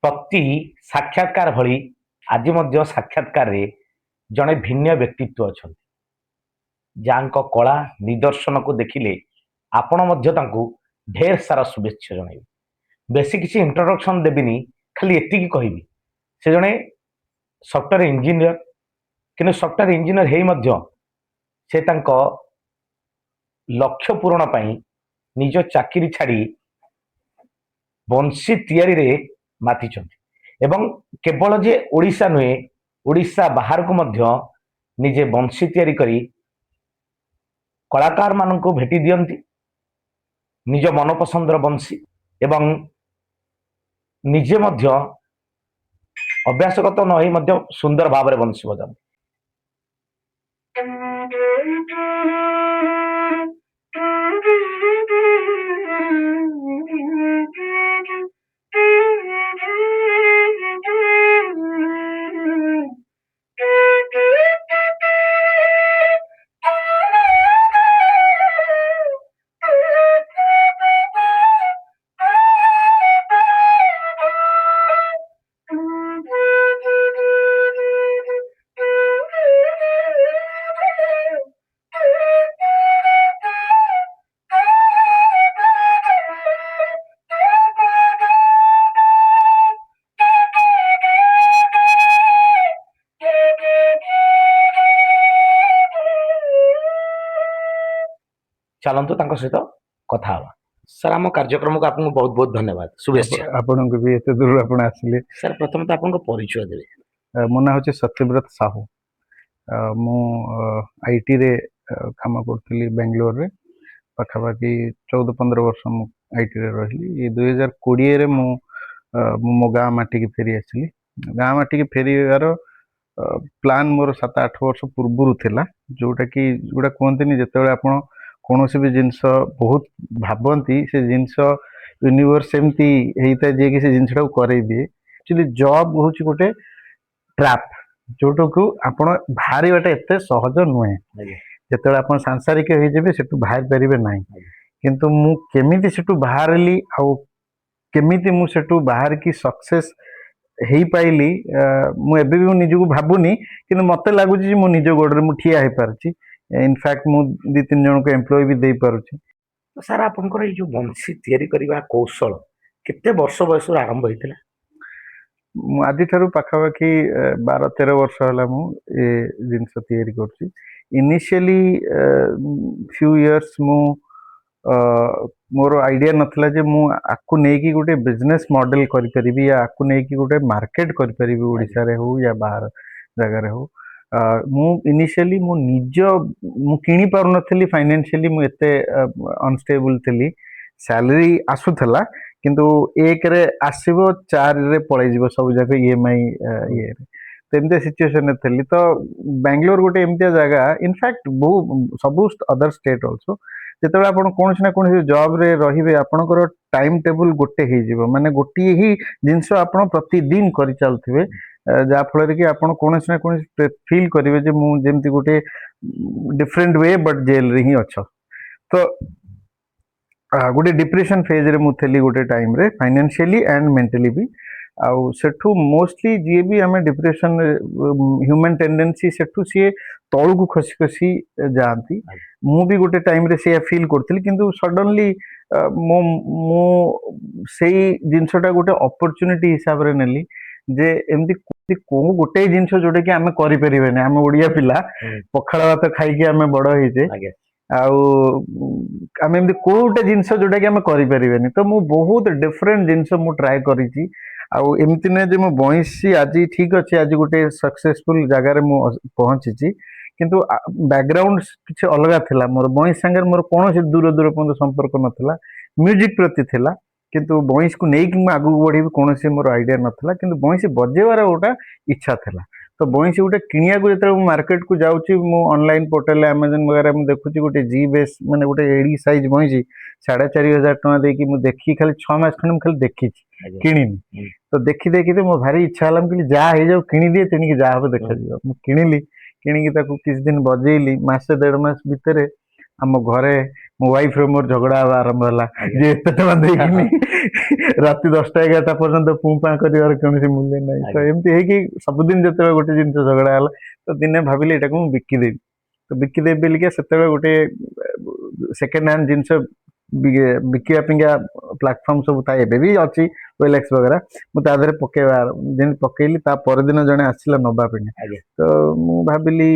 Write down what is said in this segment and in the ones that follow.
प्रति साक्षात्कार भली आज मध्य साक्षात्कार रे जड़े भिन्न व्यक्तित्व अच्छा जांक कला निदर्शन को देखिले आपण मध्य तांको ढेर सारा शुभेच्छा जणाइबे। बेसी किसी इंट्रोडक्शन देबिनी, खाली एतिकी कहबी से जड़े सॉफ्टवेयर इंजीनियर कि सॉफ्टवेयर इंजीनियर हेई मध्य से तांको लक्ष्य पूरण पाई निज चाकरी छाड़ी बंशी तैयारी रे मातिचंती एवं केवल जे ओडिशा नुहे ओडिशा बाहर को मध्य निजे बंशी तैयारी करी कलाकार माननको भेटी दियंती निज मनपसंदर बंशी एवं निजे मध्य अभ्यासगत न होई मध्य सुंदर भाव रे बंशी बजाती। चलतु सहित कथा हवा। सर आम कार्यक्रम को आपको बहुत बहुत धन्यवाद, शुभेच्छा। आपन को भी एते दूर आपण आसिले। सर प्रथम तो आपन को परिचय देबे। मो ना होचे सत्यव्रत साहू। मु आईटी रे काम करथली बेंगलोर रे पाखापाखि 14-15 वर्ष मु आईटी रे रहली। ये 2020 रे मु मो गाँ माटी के फेरी आसली। गाँ माटी के फेरिवार प्लान मोर 7-8 वर्ष पूर्व थिला, जोटा कि जोटा कहते जिते आपण कौन भी जिनस बहुत भावती से जिनस यूनिवर्स एमती होता है जे कि से जिनसा करे दिए। एक्चुअली जॉब हूँ गोटे ट्रैप जोटा को आपण बाहर एत सहज नुहे। जिते आप सांसारिक हो बाहर पारे ना, किंतु मु केमिति सेटू बाहरली आउ केमिति मु सेटू बाहर की सक्सेस हेई पाइली मु एबे भी निजको भाबुनी, किंतु मते लागुची मु निज गोडरे मु ठिया हे पारची। इनफैक्ट मु 2-3 जन को एम्प्लॉय भी दे पारुची। तो सर आपनकर ये जो बंशी तैयारी करबा कौशल केते वर्ष बयस आरंभ होइतिला? आदि ठारू पाखापाखि 12-13 वर्ष होला मु ए जिनस तैयारी करची। इनिशियली फ्यू इयर्स मु मोर आइडिया नथला जे मु आकु नेकी गोटे बिजनेस मॉडल करि परिबी या आकु नेकी गोटे मार्केट करि परिबी ओडिसा रे हो या बाहर जगह रे हो। मु इनिशियली मु निज मु किनी पारु नथली, फाइनेंशियली मु एते अनस्टेबल थली। सैलरी आसुथला किंतु 1 रे आसीबो 4 रे पळै जिवो सब जगह ईएमआई ये तेमते सिचुएशन थली। तो बेंगलोर गोटे एमतिया जगह, इनफैक्ट बहु सब अदर स्टेट आल्सो, जेतेबेले आपण कोनसी ना कोनसी जॉब रे रहिबे आपणकर टाइम टेबल गोटे हे जिवो, माने गोटी ही जिंस आपण प्रतिदिन करि चलथिबे, जा फल कि आपण कोनसी ना कोनसी फील करिवे जे मु जेमति गोटे डिफरेंट वे बट जेल रे ही अच्छा। तो गोटे डिप्रेशन फेज रे मु थेली गोटे टाइम रे, फाइनेंशियली एंड मेंटली भी। आउ सेठू मोस्टली जी भी आम डिप्रेशन ह्यूमन टेंडेंसी सेठू सी तौल को खसी खसी जाती। मु भी गोटे टाइम रे से फील करथली, किंतु सडनली मो मो सेई जिंसटा गोटे अपॉर्चुनिटी हिसाब रे नेली जे एमती को गोटे जिंस जोटा कि आमे करि परिबेनी। आमे ओडिया पिला पखाळ भात खाइके आमे बड़ हेजे, आउ आमे एमती कोटे जिंस जोटा कि आमे करि परिबेनी। तो मु बहुत डिफरेंट जिंस मु ट्राई करिची। आउ एमती ने जे मु बंशी आज ठीक अच्छे, आज गोटे सक्सेसफुल जगार मु पहुंची, किंतु बैकग्राउंड किसी अलग थिला। मोर बंश संगे मोर कौन दूर दूर पर्यंत संपर्क नथिला, म्यूजिक प्रति थिला, किंतु बंश को नहीं आगू बढ़ी कौन मोर आइडिया नथिला, किंतु बंशी बजेवार गोटा इच्छा थिला। तो बंशी गोटे किनिया को जब मार्केट को जाऊँगी मु ऑनलाइन पोर्टल अमेजन वगैरह मुझे देखुची गोटे जी बेस माने गोटे एडी साइज बंशी 4,500 टका देकी मु देखी खाली 6 मास खंड खाली देखी किनिनी। तो देखी देखी तो मो भारी इच्छा हला कि जा हे जाऊ किनी दिए तेनिक जा हम देखा जीव। मु किनिली, किनिकी ताकू किछ दिन बजेइली, मासे 1.5 मास भितरे आम घरे ମୋ ୱାଇଫ ର ମୋର ଝଗଡା ହବା ଆରମ୍ଭ ହେଲା ଯେ ଏତେ ଟଙ୍କା ଦେଇକିନି ରାତି 10ଟା 11ଟା ପର୍ଯ୍ୟନ୍ତ ପୁଁ ପାଁ କରିବାର କୌଣସି ମୂଲ୍ୟ ନାହିଁ। ତ ଏମିତି ହେଇକି ସବୁଦିନ ଯେତେବେଳେ ଗୋଟେ ଜିନିଷ ଝଗଡା ହେଲା ତ ଦିନେ ଭାବିଲି ଏଟାକୁ ମୁଁ ବିକିଦେବି। ତ ବିକିଦେବି ବୋଲିକା ସେତେବେଳେ ଗୋଟେ ସେକେଣ୍ଡ ହ୍ୟାଣ୍ଡ ଜିନିଷ ବିକିବା ପାଇଁକା ପ୍ଲାଟଫର୍ମ ସବୁ ଥାଏ, ଏବେ ବି ଅଛି OLX ବଗେରା। ମୁଁ ତା ଦେହରେ ପକେଇବା ଯେମିତି ପକେଇଲି ତା ପରଦିନ ଜଣେ ଆସିଲା ନବା ପାଇଁ। ତ ମୁଁ ଭାବିଲି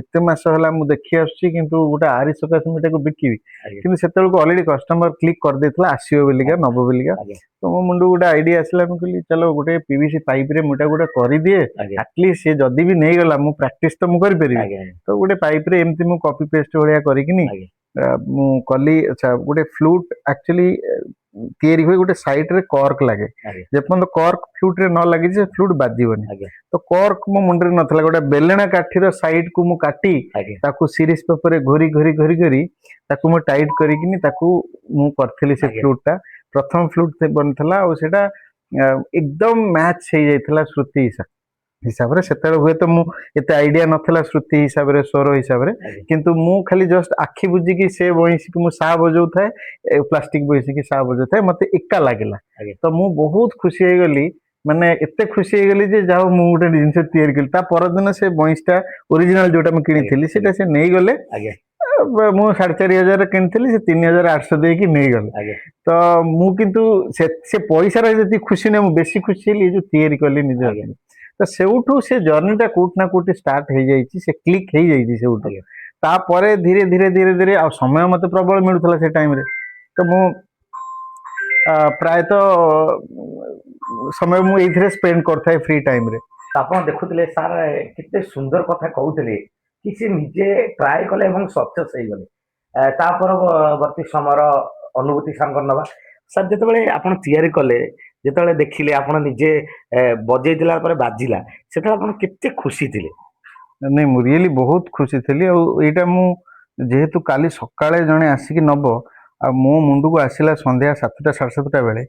ଏତେ ମାସ ହେଲା ମୁଁ ଦେଖି ଆସୁଛି କିନ୍ତୁ ଗୋଟେ ଆରି ସକାଶେ ମୁଁ ଏଟାକୁ ବିକିବି, କିନ୍ତୁ ସେତେବେଳକୁ ଅଲରେଡି କଷ୍ଟମର କ୍ଲିକ୍ କରିଦେଇଥିଲା ଆସିବ ବୋଲିକା ନବ ବୋଲିକା। ତ ମୋ ମୁଣ୍ଡକୁ ଗୋଟେ ଆଇଡିଆ ଆସିଲା, ମୁଁ କହିଲି ଚାଲ ଗୋଟେ PVC ପାଇପ ରେ ମୁଁ ଏଟା ଗୋଟେ କରିଦିଏ, ଆଟଲିଷ୍ଟ ସେ ଯଦି ବି ନେଇଗଲା ମୁଁ ପ୍ରାକ୍ଟିସ ତ ମୁଁ କରିପାରିବି। ତ ଗୋଟେ ପାଇପ ରେ ଏମିତି ମୁଁ କପି ପେଷ୍ଟ ଭଳିଆ କରିକିନି ମୁଁ କଲି। ଆଚ୍ଛା, ଗୋଟେ ଫ୍ଲୁଟ ଆକ୍ଚୁଆଲି ତିଆରି ହୁଏ ଗୋଟେ ସାଇଡ ରେ କର୍କ ଲାଗେ, ଯେପର୍ଯ୍ୟନ୍ତ କର୍କ ଫ୍ଲୁଟ ରେ ନ ଲାଗିଛି ସେ ଫ୍ଲୁଟ ବାଜିବନି। ତ କର୍କ ମୋ ମୁଣ୍ଡରେ ନଥିଲା, ଗୋଟେ ବେଲଣା କାଠିର ସାଇଡ କୁ ମୁଁ କାଟି ତାକୁ ସିରିଜ ପେପରରେ ଘୋରି ଘୋରି ଘୋରି ଘୋରି ତାକୁ ମୁଁ ଟାଇଟ କରିକିନି ତାକୁ ମୁଁ କରିଥିଲି ସେ ଫ୍ଲୁଟ ଟା। ପ୍ରଥମ ଫ୍ଲୁଟ ବନିଥିଲା ଆଉ ସେଇଟା ଏକଦମ ମ୍ୟାଚ ହେଇଯାଇଥିଲା ଶ୍ରୁତି ହିସାବରେ। ସେତେବେଳେ ହୁଏତ ମୁଁ ଏତେ ଆଇଡିଆ ନଥିଲା ଶ୍ରୁତି ହିସାବରେ ସ୍ୱର ହିସାବରେ, କିନ୍ତୁ ମୁଁ ଖାଲି ଜଷ୍ଟ ଆଖି ବୁଝିକି ସେ ବଇଁଶିକି ମୁଁ ସା ବଜଉଥାଏ, ପ୍ଲାଷ୍ଟିକ ବଇଁଶିକି ସା ବଜଉଥାଏ, ମତେ ଏକା ଲାଗିଲା। ତ ମୁଁ ବହୁତ ଖୁସି ହେଇଗଲି, ମାନେ ଏତେ ଖୁସି ହେଇଗଲି ଯେ ଯାହା ହଉ ମୁଁ ଗୋଟେ ଜିନିଷ ତିଆରି କଲି। ତା ପରଦିନ ସେ ବଇଁଶଟା ଓରିଜିନାଲ ଯୋଉଟା ମୁଁ କିଣିଥିଲି ସେଟା ସେ ନେଇଗଲେ। ମୁଁ 4,500 କିଣିଥିଲି, ସେ 3,800 ଦେଇକି ନେଇଗଲେ। ତ ମୁଁ କିନ୍ତୁ ସେ ପଇସାର ଯେତିକି ଖୁସି ନୁହେଁ, ମୁଁ ବେଶୀ ଖୁସି ହେଲି ଏ ଯୋଉ ତିଆରି କଲି ନିଜ ହାତରେ। ତ ସେଉଠୁ ସେ ଜର୍ଣ୍ଣିଟା କୋଉଠି ନା କୋଉଠି ଷ୍ଟାର୍ଟ ହେଇଯାଇଛି, ସେ କ୍ଲିକ୍ ହେଇଯାଇଛି ସେଉଠୁ। ତାପରେ ଧୀରେ ଧୀରେ ଧୀରେ ଧୀରେ ଆଉ ସମୟ ମତେ ପ୍ରବଳ ମିଳୁଥିଲା ସେ ଟାଇମରେ। ତ ମୁଁ ପ୍ରାୟତଃ ସମୟ ମୁଁ ଏଇଥିରେ ସ୍ପେଣ୍ଡ କରିଥାଏ ଫ୍ରି ଟାଇମରେ। ଆପଣ ଦେଖୁଥିଲେ ସାର୍ କେତେ ସୁନ୍ଦର କଥା କହୁଥିଲେ କି ସେ ନିଜେ ଟ୍ରାଏ କଲେ ଏବଂ ସକ୍ସେସ୍ ହେଇଗଲେ। ତା ପରବର୍ତ୍ତୀ ସମୟର ଅନୁଭୂତି ସାଙ୍ଗରେ ନବା। ସାର୍ ଯେତେବେଳେ ଆପଣ ତିଆରି କଲେ, ଯେତେବେଳେ ଦେଖିଲେ ଆପଣ ନିଜେ ବଜେଇ ଦେଲା ପରେ ବାଜିଲା, ସେତେବେଳେ ଆପଣ କେତେ ଖୁସି ଥିଲେ? ନାଇଁ, ମୁଁ ରିଏଲି ବହୁତ ଖୁସି ଥିଲି। ଆଉ ଏଇଟା ମୁଁ ଯେହେତୁ କାଲି ସକାଳେ ଜଣେ ଆସିକି ନବ, ଆଉ ମୋ ମୁଣ୍ଡକୁ ଆସିଲା ସନ୍ଧ୍ୟା 7ଟା 7:30 ବେଳେ,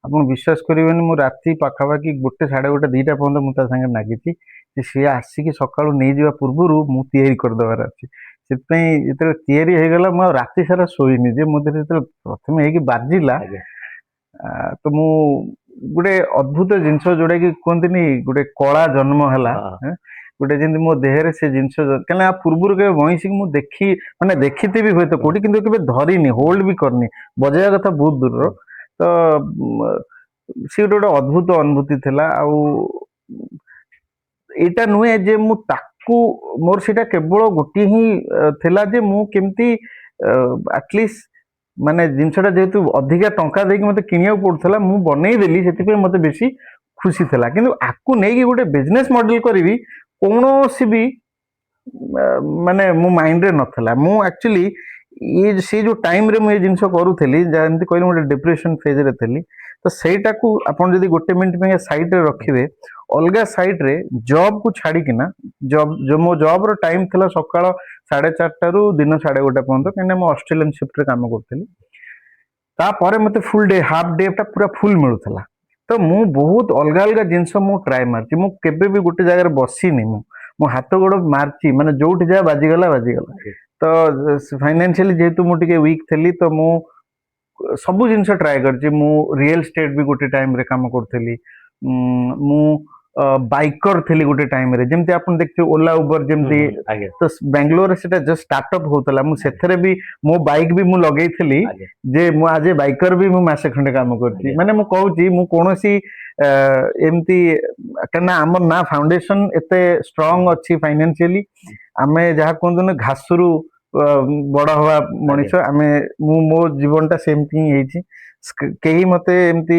ଆପଣ ବିଶ୍ୱାସ କରିବେନି ମୁଁ ରାତି ପାଖାପାଖି 1, 1:30, 2ଟା ପର୍ଯ୍ୟନ୍ତ ମୁଁ ତା ସାଙ୍ଗେ ଲାଗିଛି ଯେ ସିଏ ଆସିକି ସକାଳୁ ନେଇଯିବା ପୂର୍ବରୁ ମୁଁ ତିଆରି କରିଦେବାର ଅଛି। ସେଥିପାଇଁ ଯେତେବେଳେ ତିଆରି ହେଇଗଲା ମୁଁ ଆଉ ରାତି ସାରା ଶୋଇନି, ଯେ ମୋ ଦେହରେ ଯେତେବେଳେ ପ୍ରଥମେ ହେଇକି ବାଜିଲା ତ ମୁଁ ଗୋଟେ ଅଦ୍ଭୁତ ଜିନିଷ ଯୋଉଟା କି କୁହନ୍ତିନି ଗୋଟେ କଳା ଜନ୍ମ ହେଲା, ଗୋଟେ ଯେମିତି ମୋ ଦେହରେ ସେ ଜିନିଷ, କାହିଁକିନା ପୂର୍ବରୁ କେବେ ବଇଁଶିକି ମୁଁ ମାନେ ଦେଖିଥିବି ହୁଏତ କୋଉଠି, କିନ୍ତୁ କେବେ ଧରିନି, ହୋଲ୍ଡ ବି କରିନି, ବଜେଇବା କଥା ବହୁତ ଦୂରର। ତ ସେ ଗୋଟେ ଅଦ୍ଭୁତ ଅନୁଭୂତି ଥିଲା। ଆଉ ଏଇଟା ନୁହେଁ ଯେ ମୁଁ ତାକୁ, ମୋର ସେଇଟା କେବଳ ଗୋଟିଏ ହିଁ ଥିଲା ଯେ ମୁଁ କେମିତି ଆଟଲିଷ୍ଟ ମାନେ ଜିନିଷଟା ଯେହେତୁ ଅଧିକା ଟଙ୍କା ଦେଇକି ମତେ କିଣିବାକୁ ପଡୁଥିଲା, ମୁଁ ବନେଇଦେଲି, ସେଥିପାଇଁ ମତେ ବେଶୀ ଖୁସି ଥିଲା। କିନ୍ତୁ ଆକୁ ନେଇକି ଗୋଟେ ବିଜନେସ ମଡେଲ କରିବି କୌଣସି ବି ମାନେ ମୋ ମାଇଣ୍ଡରେ ନଥିଲା। ମୁଁ ଆକ୍ଚୁଆଲି ସେ ଯୋଉ ଟାଇମରେ ମୁଁ ଏ ଜିନିଷ କରୁଥିଲି, ଯେମିତି କହିଲି ମୁଁ ଗୋଟେ ଡିପ୍ରେସନ ଫେଜରେ ଥିଲି, ତ ସେଇଟାକୁ ଆପଣ ଯଦି 1 ମିନିଟ୍ ପାଇଁ ସାଇଡରେ ରଖିବେ, ଅଲଗା ସାଇଡରେ ଜବ୍ କୁ ଛାଡିକିନା, ମୋ ଜବ୍ ର ଟାଇମ ଥିଲା ସକାଳ 4:30ରୁ ଦିନ 1:30 ପର୍ଯ୍ୟନ୍ତ, କାହିଁକିନା ମୁଁ ଅଷ୍ଟ୍ରେଲିଆନ ସିଫ୍ଟରେ କାମ କରୁଥିଲି। ତାପରେ ମତେ ଫୁଲ ଡେ, ହାଫ ଡେ ଟା ପୁରା ଫୁଲ ମିଳୁଥିଲା। ତ ମୁଁ ବହୁତ ଅଲଗା ଅଲଗା ଜିନିଷ ମୁଁ ଟ୍ରାଏ ମାରିଛି। ମୁଁ କେବେ ବି ଗୋଟେ ଜାଗାରେ ବସିନି, ମୁଁ ହାତ ଗୋଡ ମାରିଛି, ମାନେ ଯୋଉଠି ଯାହା ବାଜିଗଲା ବାଜିଗଲା। ତ ଫାଇନାନ୍ସିଆଲି ଯେହେତୁ ମୁଁ ଟିକେ ୱିକ୍ ଥିଲି, ତ ମୁଁ ସବୁ ଜିନିଷ ଟ୍ରାଏ କରିଛି। ମୁଁ ରିଏଲ ଷ୍ଟେଟ ବି ଗୋଟେ ଟାଇମରେ କାମ କରୁଥିଲି। ମୁଁ ବାଇକର ଥିଲି ଗୋଟେ ଟାଇମରେ, ଯେମିତି ଆପଣ ଦେଖିଥିବେ ଓଲା ଉବର ଯେମିତି, ତ ବାଙ୍ଗାଲୋରରେ ସେଟା ଜଷ୍ଟ ଷ୍ଟାର୍ଟଅପ ହଉଥିଲା। ମୁଁ ସେଥିରେ ବି ମୋ ବାଇକ ବି ମୁଁ ଲଗେଇଥିଲି, ଯେ ମୁଁ ଆଜ ଏ ବାଇକର ବି ମୁଁ ମାସେ ଖଣ୍ଡେ କାମ କରିଛି। ମାନେ ମୁଁ କହୁଛି ମୁଁ କୌଣସି ଏମିତି, କାହିଁକିନା ଆମର ନା ଫାଉଣ୍ଡେସନ ଏତେ ଷ୍ଟ୍ରଙ୍ଗ ଅଛି ଫାଇନାନ୍ସିଆଲି, ଆମେ ଯାହା କୁହନ୍ତୁ ନା ଘାସରୁ ବଡ ହବା ମଣିଷ ଆମେ। ମୋ ଜୀବନଟା ସେମିତି ହିଁ ହେଇଛି। କେହି ମତେ ଏମିତି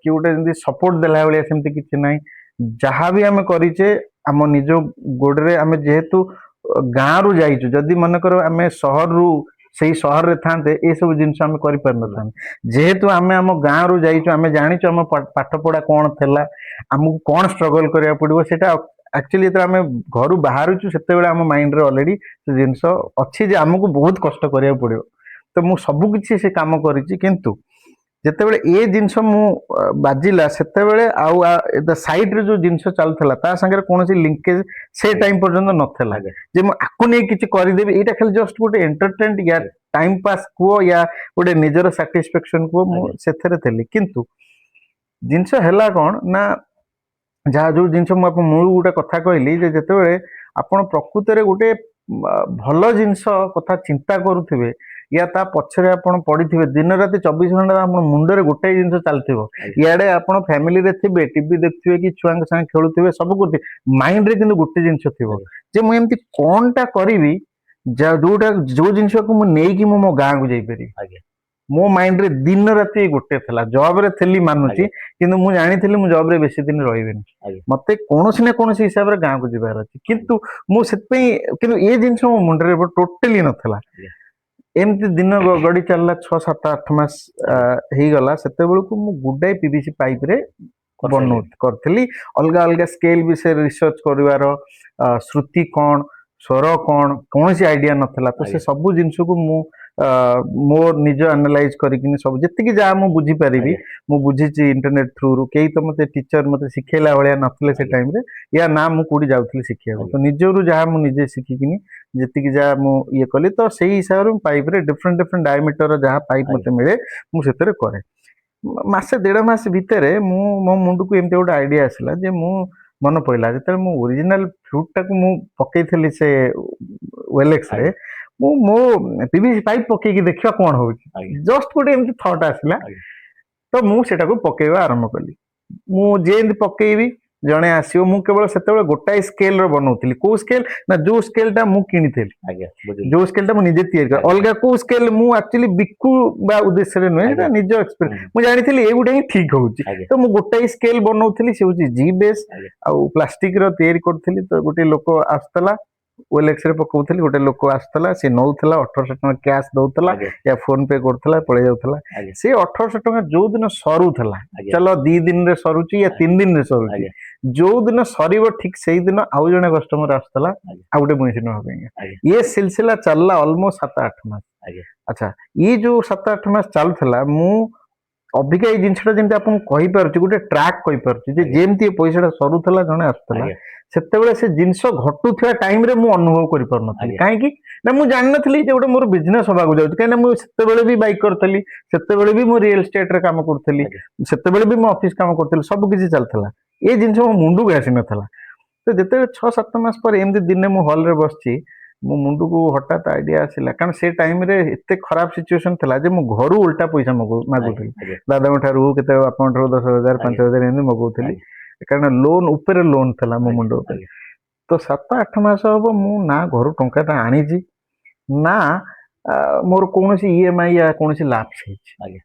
କି ଗୋଟେ ଯେମିତି ସପୋର୍ଟ ଦେଲା ଭଳିଆ ସେମିତି କିଛି ନାହିଁ। ଯାହାବି ଆମେ କରିଛେ ଆମ ନିଜ ଗୋଡରେ, ଆମେ ଯେହେତୁ ଗାଁରୁ ଯାଇଛୁ, ଯଦି ମନେକର ଆମେ ସହରରୁ ସେଇ ସହରରେ ଥାନ୍ତେ ଏସବୁ ଜିନିଷ ଆମେ କରିପାରିନଥାନ୍ତେ। ଯେହେତୁ ଆମେ ଆମ ଗାଁରୁ ଯାଇଛୁ, ଆମେ ଜାଣିଛୁ ଆମ ପାଠ ପଢା କଣ ଥିଲା, ଆମକୁ କଣ ଷ୍ଟ୍ରଗଲ କରିବାକୁ ପଡିବ। ସେଇଟା ଆକ୍ଚୁଆଲି ଯେତେବେଳେ ଆମେ ଘରୁ ବାହାରୁଛୁ, ସେତେବେଳେ ଆମ ମାଇଣ୍ଡରେ ଅଲରେଡି ସେ ଜିନିଷ ଅଛି ଯେ ଆମକୁ ବହୁତ କଷ୍ଟ କରିବାକୁ ପଡିବ। ତ ମୁଁ ସବୁ କିଛି ସେ କାମ କରିଛି, କିନ୍ତୁ ଯେତେବେଳେ ଏ ଜିନିଷ ମୁଁ ବାଜିଲା ସେତେବେଳେ ଆଉ ସାଇଡରେ ଯୋଉ ଜିନିଷ ଚାଲୁଥିଲା ତା ସାଙ୍ଗରେ କୌଣସି ଲିଙ୍କେଜ ସେ ଟାଇମ ପର୍ଯ୍ୟନ୍ତ ନଥିଲା ଆଜ୍ଞା ଯେ ମୁଁ ଆକୁ ନେଇ କିଛି କରିଦେବି। ଏଇଟା ଖାଲି ଜଷ୍ଟ ଗୋଟେ ଏଣ୍ଟରଟେନମେଣ୍ଟ ୟା ଟାଇମ ପାସ୍ କୁହ ୟା ଗୋଟେ ନିଜର ସାଟିସ୍ଫାକ୍ସନ କୁହ ମୁଁ ଆଜ୍ଞା ସେଥିରେ ଥିଲି। କିନ୍ତୁ ଜିନିଷ ହେଲା କଣ ନା ଯାହା ଯୋଉ ଜିନିଷ ମୁଁ ଆପଣ ମୂଳରୁ ଗୋଟେ କଥା କହିଲି ଯେ ଯେତେବେଳେ ଆପଣ ପ୍ରକୃତରେ ଗୋଟେ ଭଲ ଜିନିଷ କଥା ଚିନ୍ତା କରୁଥିବେ ୟା ତା ପଛରେ ଆପଣ ପଡିଥିବେ ଦିନ ରାତି 24 ଘଣ୍ଟା ଆପଣ ମୁଣ୍ଡରେ ଗୋଟାଏ ଜିନିଷ ଚାଲିଥିବ। ଆଜ୍ଞା ଇଆଡେ ଆପଣ ଫ୍ୟାମିଲିରେ ଥିବେ ଟିଭି ଦେଖୁଥିବେ କି ଛୁଆଙ୍କ ସାଙ୍ଗେ ଖେଳୁଥିବେ ସବୁ କରୁଥିବେ ମାଇଣ୍ଡରେ କିନ୍ତୁ ଗୋଟେ ଜିନିଷ ଥିବ ଆଜ୍ଞା ଯେ ମୁଁ ଏମିତି କଣଟା କରିବି ଯୋଉ ଜିନିଷକୁ ମୁଁ ନେଇକି ମୁଁ ମୋ ଗାଁକୁ ଯାଇପାରିବି। ଆଜ୍ଞା ମୋ ମାଇଣ୍ଡରେ ଦିନ ରାତି ଗୋଟେ ଥିଲା। ଜବରେ ଥିଲି ମାନୁଛି ଆଜ୍ଞା କିନ୍ତୁ ମୁଁ ଜାଣିଥିଲି ମୁଁ ଜବରେ ବେଶୀ ଦିନ ରହିବିନି। ଆଜ୍ଞା ମତେ କୌଣସି ନା କୌଣସି ହିସାବରେ ଗାଁକୁ ଯିବାର ଅଛି କିନ୍ତୁ ମୁଁ ସେଥିପାଇଁ କିନ୍ତୁ ଏ ଜିନିଷ ମୋ ମୁଣ୍ଡରେ ଟୋଟାଲି ନଥିଲା। ଆଜ୍ଞା ଏମିତି ଦିନ ଗଡି ଚାଲିଲା 6, 7, 8 ମାସ ଆଜ୍ଞା ହେଇଗଲା। ସେତେବେଳକୁ ମୁଁ ଗୁଡାଏ ପିଭିସି ପାଇପରେ କରିସାରିଲେଣି କରିଥିଲି। ଅଲଗା ଅଲଗା ସ୍କେଲ ବିଷୟରେ ରିସର୍ଚ୍ଚ କରିବାର ଶ୍ରୁତି କଣ ସ୍ୱର କଣ କୌଣସି ଆଇଡିଆ ନଥିଲା। ତ ସେ ଆଜ୍ଞା ସବୁ ଜିନିଷକୁ ମୁଁ ମୋ ନିଜ ଆନାଲାଇଜ କରିକିନି ସବୁ ଯେତିକି ଯାହା ମୁଁ ବୁଝିପାରିବି ଆଜ୍ଞା ମୁଁ ବୁଝିଛି ଇଣ୍ଟରନେଟ ଥ୍ରୁରୁ। କେହି ତ ମତେ ଟିଚର ମତେ ଶିଖେଇଲା ଭଳିଆ ନଥିଲେ ସେ ଆଜ୍ଞା ଟାଇମରେ। ୟା ନା ମୁଁ କୋଉଠି ଯାଉଥିଲି ଶିଖିବାକୁ। ତ ଆଜ୍ଞା ନିଜରୁ ଯାହା ମୁଁ ନିଜେ ଶିଖିକିନି ଯେତିକି ଯାହା ମୁଁ ଇଏ କଲି ତ ସେଇ ହିସାବରେ ମୁଁ ପାଇପରେ ଡିଫରେଣ୍ଟ ଡିଫରେଣ୍ଟ ଡାଇମିଟର ଯାହା ପାଇପ ମତେ ଆଜ୍ଞା ମିଳେ ମୁଁ ସେଥିରେ କରେ। ମାସେ 1.5 ମାସ ଭିତରେ ମୁଁ ମୋ ମୁଣ୍ଡକୁ ଏମିତି ଗୋଟେ ଆଇଡିଆ ଆସିଲା ଯେ ମୁଁ ମନେ ପଡିଲା ଯେତେବେଳେ ମୁଁ ଓରିଜିନାଲ ଫ୍ଲୁଟ ଟାକୁ ମୁଁ ପକେଇଥିଲି ସେ OLX ରେ ଆଜ୍ଞା ମୁଁ ମୋ ପିଭିସି ପାଇପ ପକେଇକି ଦେଖିବା କଣ ହଉଛି। ଆଜ୍ଞା ଜଷ୍ଟ ଗୋଟେ ଏମିତି ଥଟ ଆସିଲା ଆଜ୍ଞା ତ ମୁଁ ସେଟାକୁ ପକେଇବା ଆରମ୍ଭ କଲି। ମୁଁ ଯେମିତି ପକେଇବି ଜଣେ ଆସିବ। ମୁଁ କେବଳ ସେତେବେଳେ ଗୋଟାଏ ସ୍କେଲ ର ବନଉଥିଲି। କୋଉ ସ୍କେଲ ନା ଯୋଉ ସ୍କେଲ ଟା ମୁଁ କିଣିଥିଲି ଆଜ୍ଞା ବୁଝିଲି ଯୋଉ ସ୍କେଲ ଟା ମୁଁ ନିଜେ ତିଆରି କରେ। ଆଜ୍ଞା ଅଲଗା କୋଉ ସ୍କେଲ ମୁଁ ଆକ୍ଚୁଆଲି ବିକୁ ବା ଉଦ୍ଦେଶ୍ୟରେ ନୁହେଁ ସେଟା ଆଜ୍ଞା ନିଜ ହୁଁ ଏକ୍ସପେରିଏନ୍ସ। ମୁଁ ଜାଣିଥିଲି ଏଇଗୁଟା ହିଁ ଠିକ ହଉଛି ଆଜ୍ଞା ତ ମୁଁ ଗୋଟାଏ ସ୍କେଲ ବନଉଥିଲି ସେ ହଉଛି ଜି ବେସ୍ ଆଜ୍ଞା ଆଉ ପ୍ଲାଷ୍ଟିକ ର ତିଆରି କରୁଥିଲି। ତ ଗୋଟେ ଲୋକ ଆସୁଥିଲା OLX ରେ ପକଉଥିଲି ଗୋଟେ ଲୋକ ଆସୁଥିଲା ସେ ନଉଥିଲା 1800 ଟଙ୍କା କ୍ୟାସ୍ ଦଉଥିଲା ଆଜ୍ଞା ୟା ଫୋନ ପେ କରୁଥିଲା ପଳେଇ ଯାଉଥିଲା। ଆଜ୍ଞା ସେ 1800 ଟଙ୍କା ଯୋଉ ଦିନ ସରୁଥିଲା ଆଜ୍ଞା ଚାଲ 2 ଦିନରେ ସରୁଛି ୟା 3 ଦିନରେ ସରୁଛି ଆଜ୍ଞା ଯୋଉ ଦିନ ସରିବ ଠିକ ସେଇଦିନ ଆଉ ଜଣେ କଷ୍ଟମର ଆସୁଥିଲା ଆଜ୍ଞା ଆଉ ଗୋଟେ ମଇଁଷି ନେବା ପାଇଁ। ଆଜ୍ଞା ଇଏ ସିଲସିଲା ଚାଲିଲା ଅଲମୋଷ୍ଟ 7, 8 ମାସ। ଆଜ୍ଞା ଆଚ୍ଛା ଇଏ ଯୋଉ 7, 8 ମାସ ଚାଲୁଥିଲା ମୁଁ ଅବିକା ଏଇ ଜିନିଷଟା ଯେମିତି ଆପଣଙ୍କୁ କହିପାରୁଛି ଗୋଟେ ଟ୍ରାକ୍ କହିପାରୁଛି ଯେ ଆଜ୍ଞା ଯେମିତି ଏ ପଇସାଟା ସରୁଥିଲା ଜଣେ ଆସୁଥିଲା ଆଜ୍ଞା ସେତେବେଳେ ସେ ଜିନିଷ ଘଟୁଥିବା ଟାଇମରେ ମୁଁ ଅନୁଭବ କରିପାରୁନଥିଲି। ଆଜ୍ଞା କାହିଁକି ନା ମୁଁ ଜାଣିନଥିଲି ଯେ ଗୋଟେ ମୋର ବିଜନେସ ହବାକୁ ଯାଉଛି। କାହିଁକିନା ମୁଁ ସେତେବେଳେ ବି ବାଇକ୍ କରିଥିଲି ସେତେବେଳେ ବି ମୁଁ ରିଏଲ ଏଷ୍ଟେଟରେ କାମ କରୁଥିଲି ଆଜ୍ଞା ସେତେବେଳେ ବି ମୁଁ ଅଫିସ କାମ କରୁଥିଲି ସବୁ କିଛି ଚାଲିଥିଲା। ଏ ଜିନିଷ ମୋ ମୁଣ୍ଡକୁ ଆସିନଥିଲା। ତ ଯେତେବେଳେ 6, 7 ମାସ ପରେ ଏମିତି ଦିନେ ମୁଁ ହଲରେ ବସିଛି ମୋ ମୁଣ୍ଡକୁ ହଠାତ୍ ଆଇଡିଆ ଆସିଲା କାରଣ ସେ ଟାଇମରେ ଏତେ ଖରାପ ସିଚୁଏସନ ଥିଲା ଯେ ମୁଁ ଘରୁ ଓଲଟା ପଇସା ମାଗୁଥିଲି। ଆଜ୍ଞା ଦାଦାଙ୍କ ଠାରୁ କେତେ ବାପାଙ୍କ ଠାରୁ 10,000 ଆଜ୍ଞା 5,000 ଏମିତି ମଗଉଥିଲି ଆଜ୍ଞା କାରଣ ଲୋନ ଉପରେ ଲୋନ ଥିଲା ମୋ ଆଜ୍ଞା ମୁଣ୍ଡ ଉପରେ। ଆଜ୍ଞା ତ 7, 8 ମାସ ହବ ମୁଁ ନା ଘରୁ ଟଙ୍କାଟା ଆଣିଛି ନା ମୋର କୌଣସି EMI ୟା କୌଣସି ଲାପ୍ସ ହେଇଛି। ଆଜ୍ଞା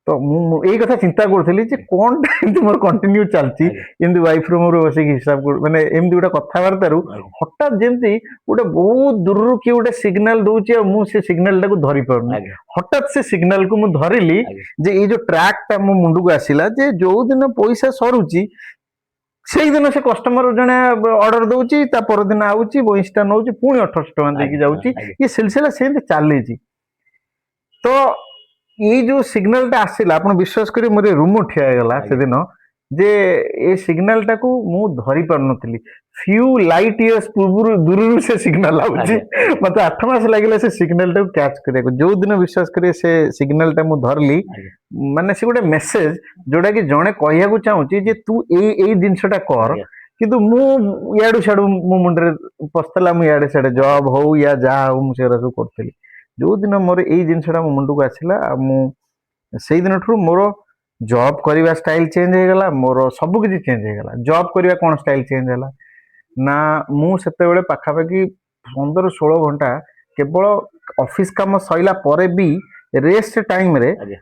ତ ମୁଁ ଏଇ କଥା ଚିନ୍ତା କରୁଥିଲି ଯେ କଣଟା ଏମିତି ମୋର କଣ୍ଟିନ୍ୟୁ ଚାଲିଛି ଆଜ୍ଞା ଏମିତି ୱାଇଫ ର ମୋର ବସିକି ହିସାବ ମାନେ ଏମିତି ଗୋଟେ କଥାବାର୍ତ୍ତାରୁ ଆଜ୍ଞା ହଠାତ୍ ଯେମିତି ଗୋଟେ ବହୁତ ଦୂରରୁ କିଏ ଗୋଟେ ସିଗ୍ନାଲ ଦଉଛି ଆଉ ମୁଁ ସେ ସିଗ୍ନାଲ ଟାକୁ ଧରି ପାରୁନି। ଆଜ୍ଞା ହଠାତ୍ ସେ ସିଗ୍ନାଲ କୁ ମୁଁ ଧରିଲି ଆଜ୍ଞା ଯେ ଏଇ ଯୋଉ ଟ୍ରାକ୍ ଟା ମୋ ମୁଣ୍ଡକୁ ଆସିଲା ଯେ ଯୋଉ ଦିନ ପଇସା ସରୁଛି ସେଇଦିନ ସେ କଷ୍ଟମର ଜଣେ ଅର୍ଡର ଦଉଛି ତା ପରଦିନ ଆଉଛି ବଇଁଶଟା ନଉଛି ପୁଣି 1800 ଟଙ୍କା ଦେଇକି ଆଜ୍ଞା ଯାଉଛି। ଆଜ୍ଞା ଇଏ ସିଲସିଲା ସେମିତି ଚାଲିଛି। ତ ଏଇ ଯୋଉ ସିଗ୍ନାଲ ଟା ଆସିଲା ଆପଣ ବିଶ୍ୱାସ କରିବେ ମୋର ରୁମ ଠିଆ ହେଇଗଲା ଆଜ୍ଞା ସେଦିନ ଯେ ଏ ସିଗ୍ନାଲ ଟାକୁ ମୁଁ ଧରି ପାରୁନଥିଲି। ଫ୍ୟୁ ଲାଇଟ ଇୟର୍ସ ପୂର୍ବରୁ ଦୂରରୁ ସେ ସିଗ୍ନାଲ ଆଉଛି ଆଜ୍ଞା ଆଜ୍ଞା ମତେ 8 ମାସ ଲାଗିଲା ସେ ସିଗ୍ନାଲ ଟାକୁ କ୍ୟାଚ୍ କରିବାକୁ। ଯୋଉ ଦିନ ବିଶ୍ୱାସ କରିବେ ସେ ସିଗ୍ନାଲ ଟା ମୁଁ ଧରିଲି ଆଜ୍ଞା ମାନେ ସେ ଗୋଟେ ମେସେଜ ଯୋଉଟା କି ଜଣେ କହିବାକୁ ଚାହୁଁଛି ଯେ ତୁ ଏଇ ଜିନିଷଟା କର ଆଜ୍ଞା କିନ୍ତୁ ମୁଁ ଇଆଡୁ ସିଆଡୁ ମୋ ମୁଣ୍ଡରେ ପଶିଥିଲା। ମୁଁ ଇଆଡେ ସିଆଡେ ଆଜ୍ଞା ଜବ ହଉ ୟା ଯାହା ହଉ ମୁଁ ସେଗୁରା ସବୁ କରୁଥିଲି। ଯୋଉ ଦିନ ମୋର ଏଇ ଜିନିଷଟା ମୋ ମୁଣ୍ଡକୁ ଆସିଲା ଆଉ ମୁଁ ସେଇ ଦିନଠାରୁ ମୋର ଜବ୍ କରିବା ଷ୍ଟାଇଲ ଚେଞ୍ଜ ହେଇଗଲା। ମୋର ସବୁ କିଛି ଚେଞ୍ଜ ହେଇଗଲା। ଜବ୍ କରିବା କଣ ଷ୍ଟାଇଲ ଚେଞ୍ଜ ହେଲା ନା ମୁଁ ସେତେବେଳେ ପାଖାପାଖି 15, 16 ଘଣ୍ଟା କେବଳ ଅଫିସ କାମ ସରିଲା ପରେ ବି ରେଷ୍ଟ ଟାଇମରେ ଆଜ୍ଞା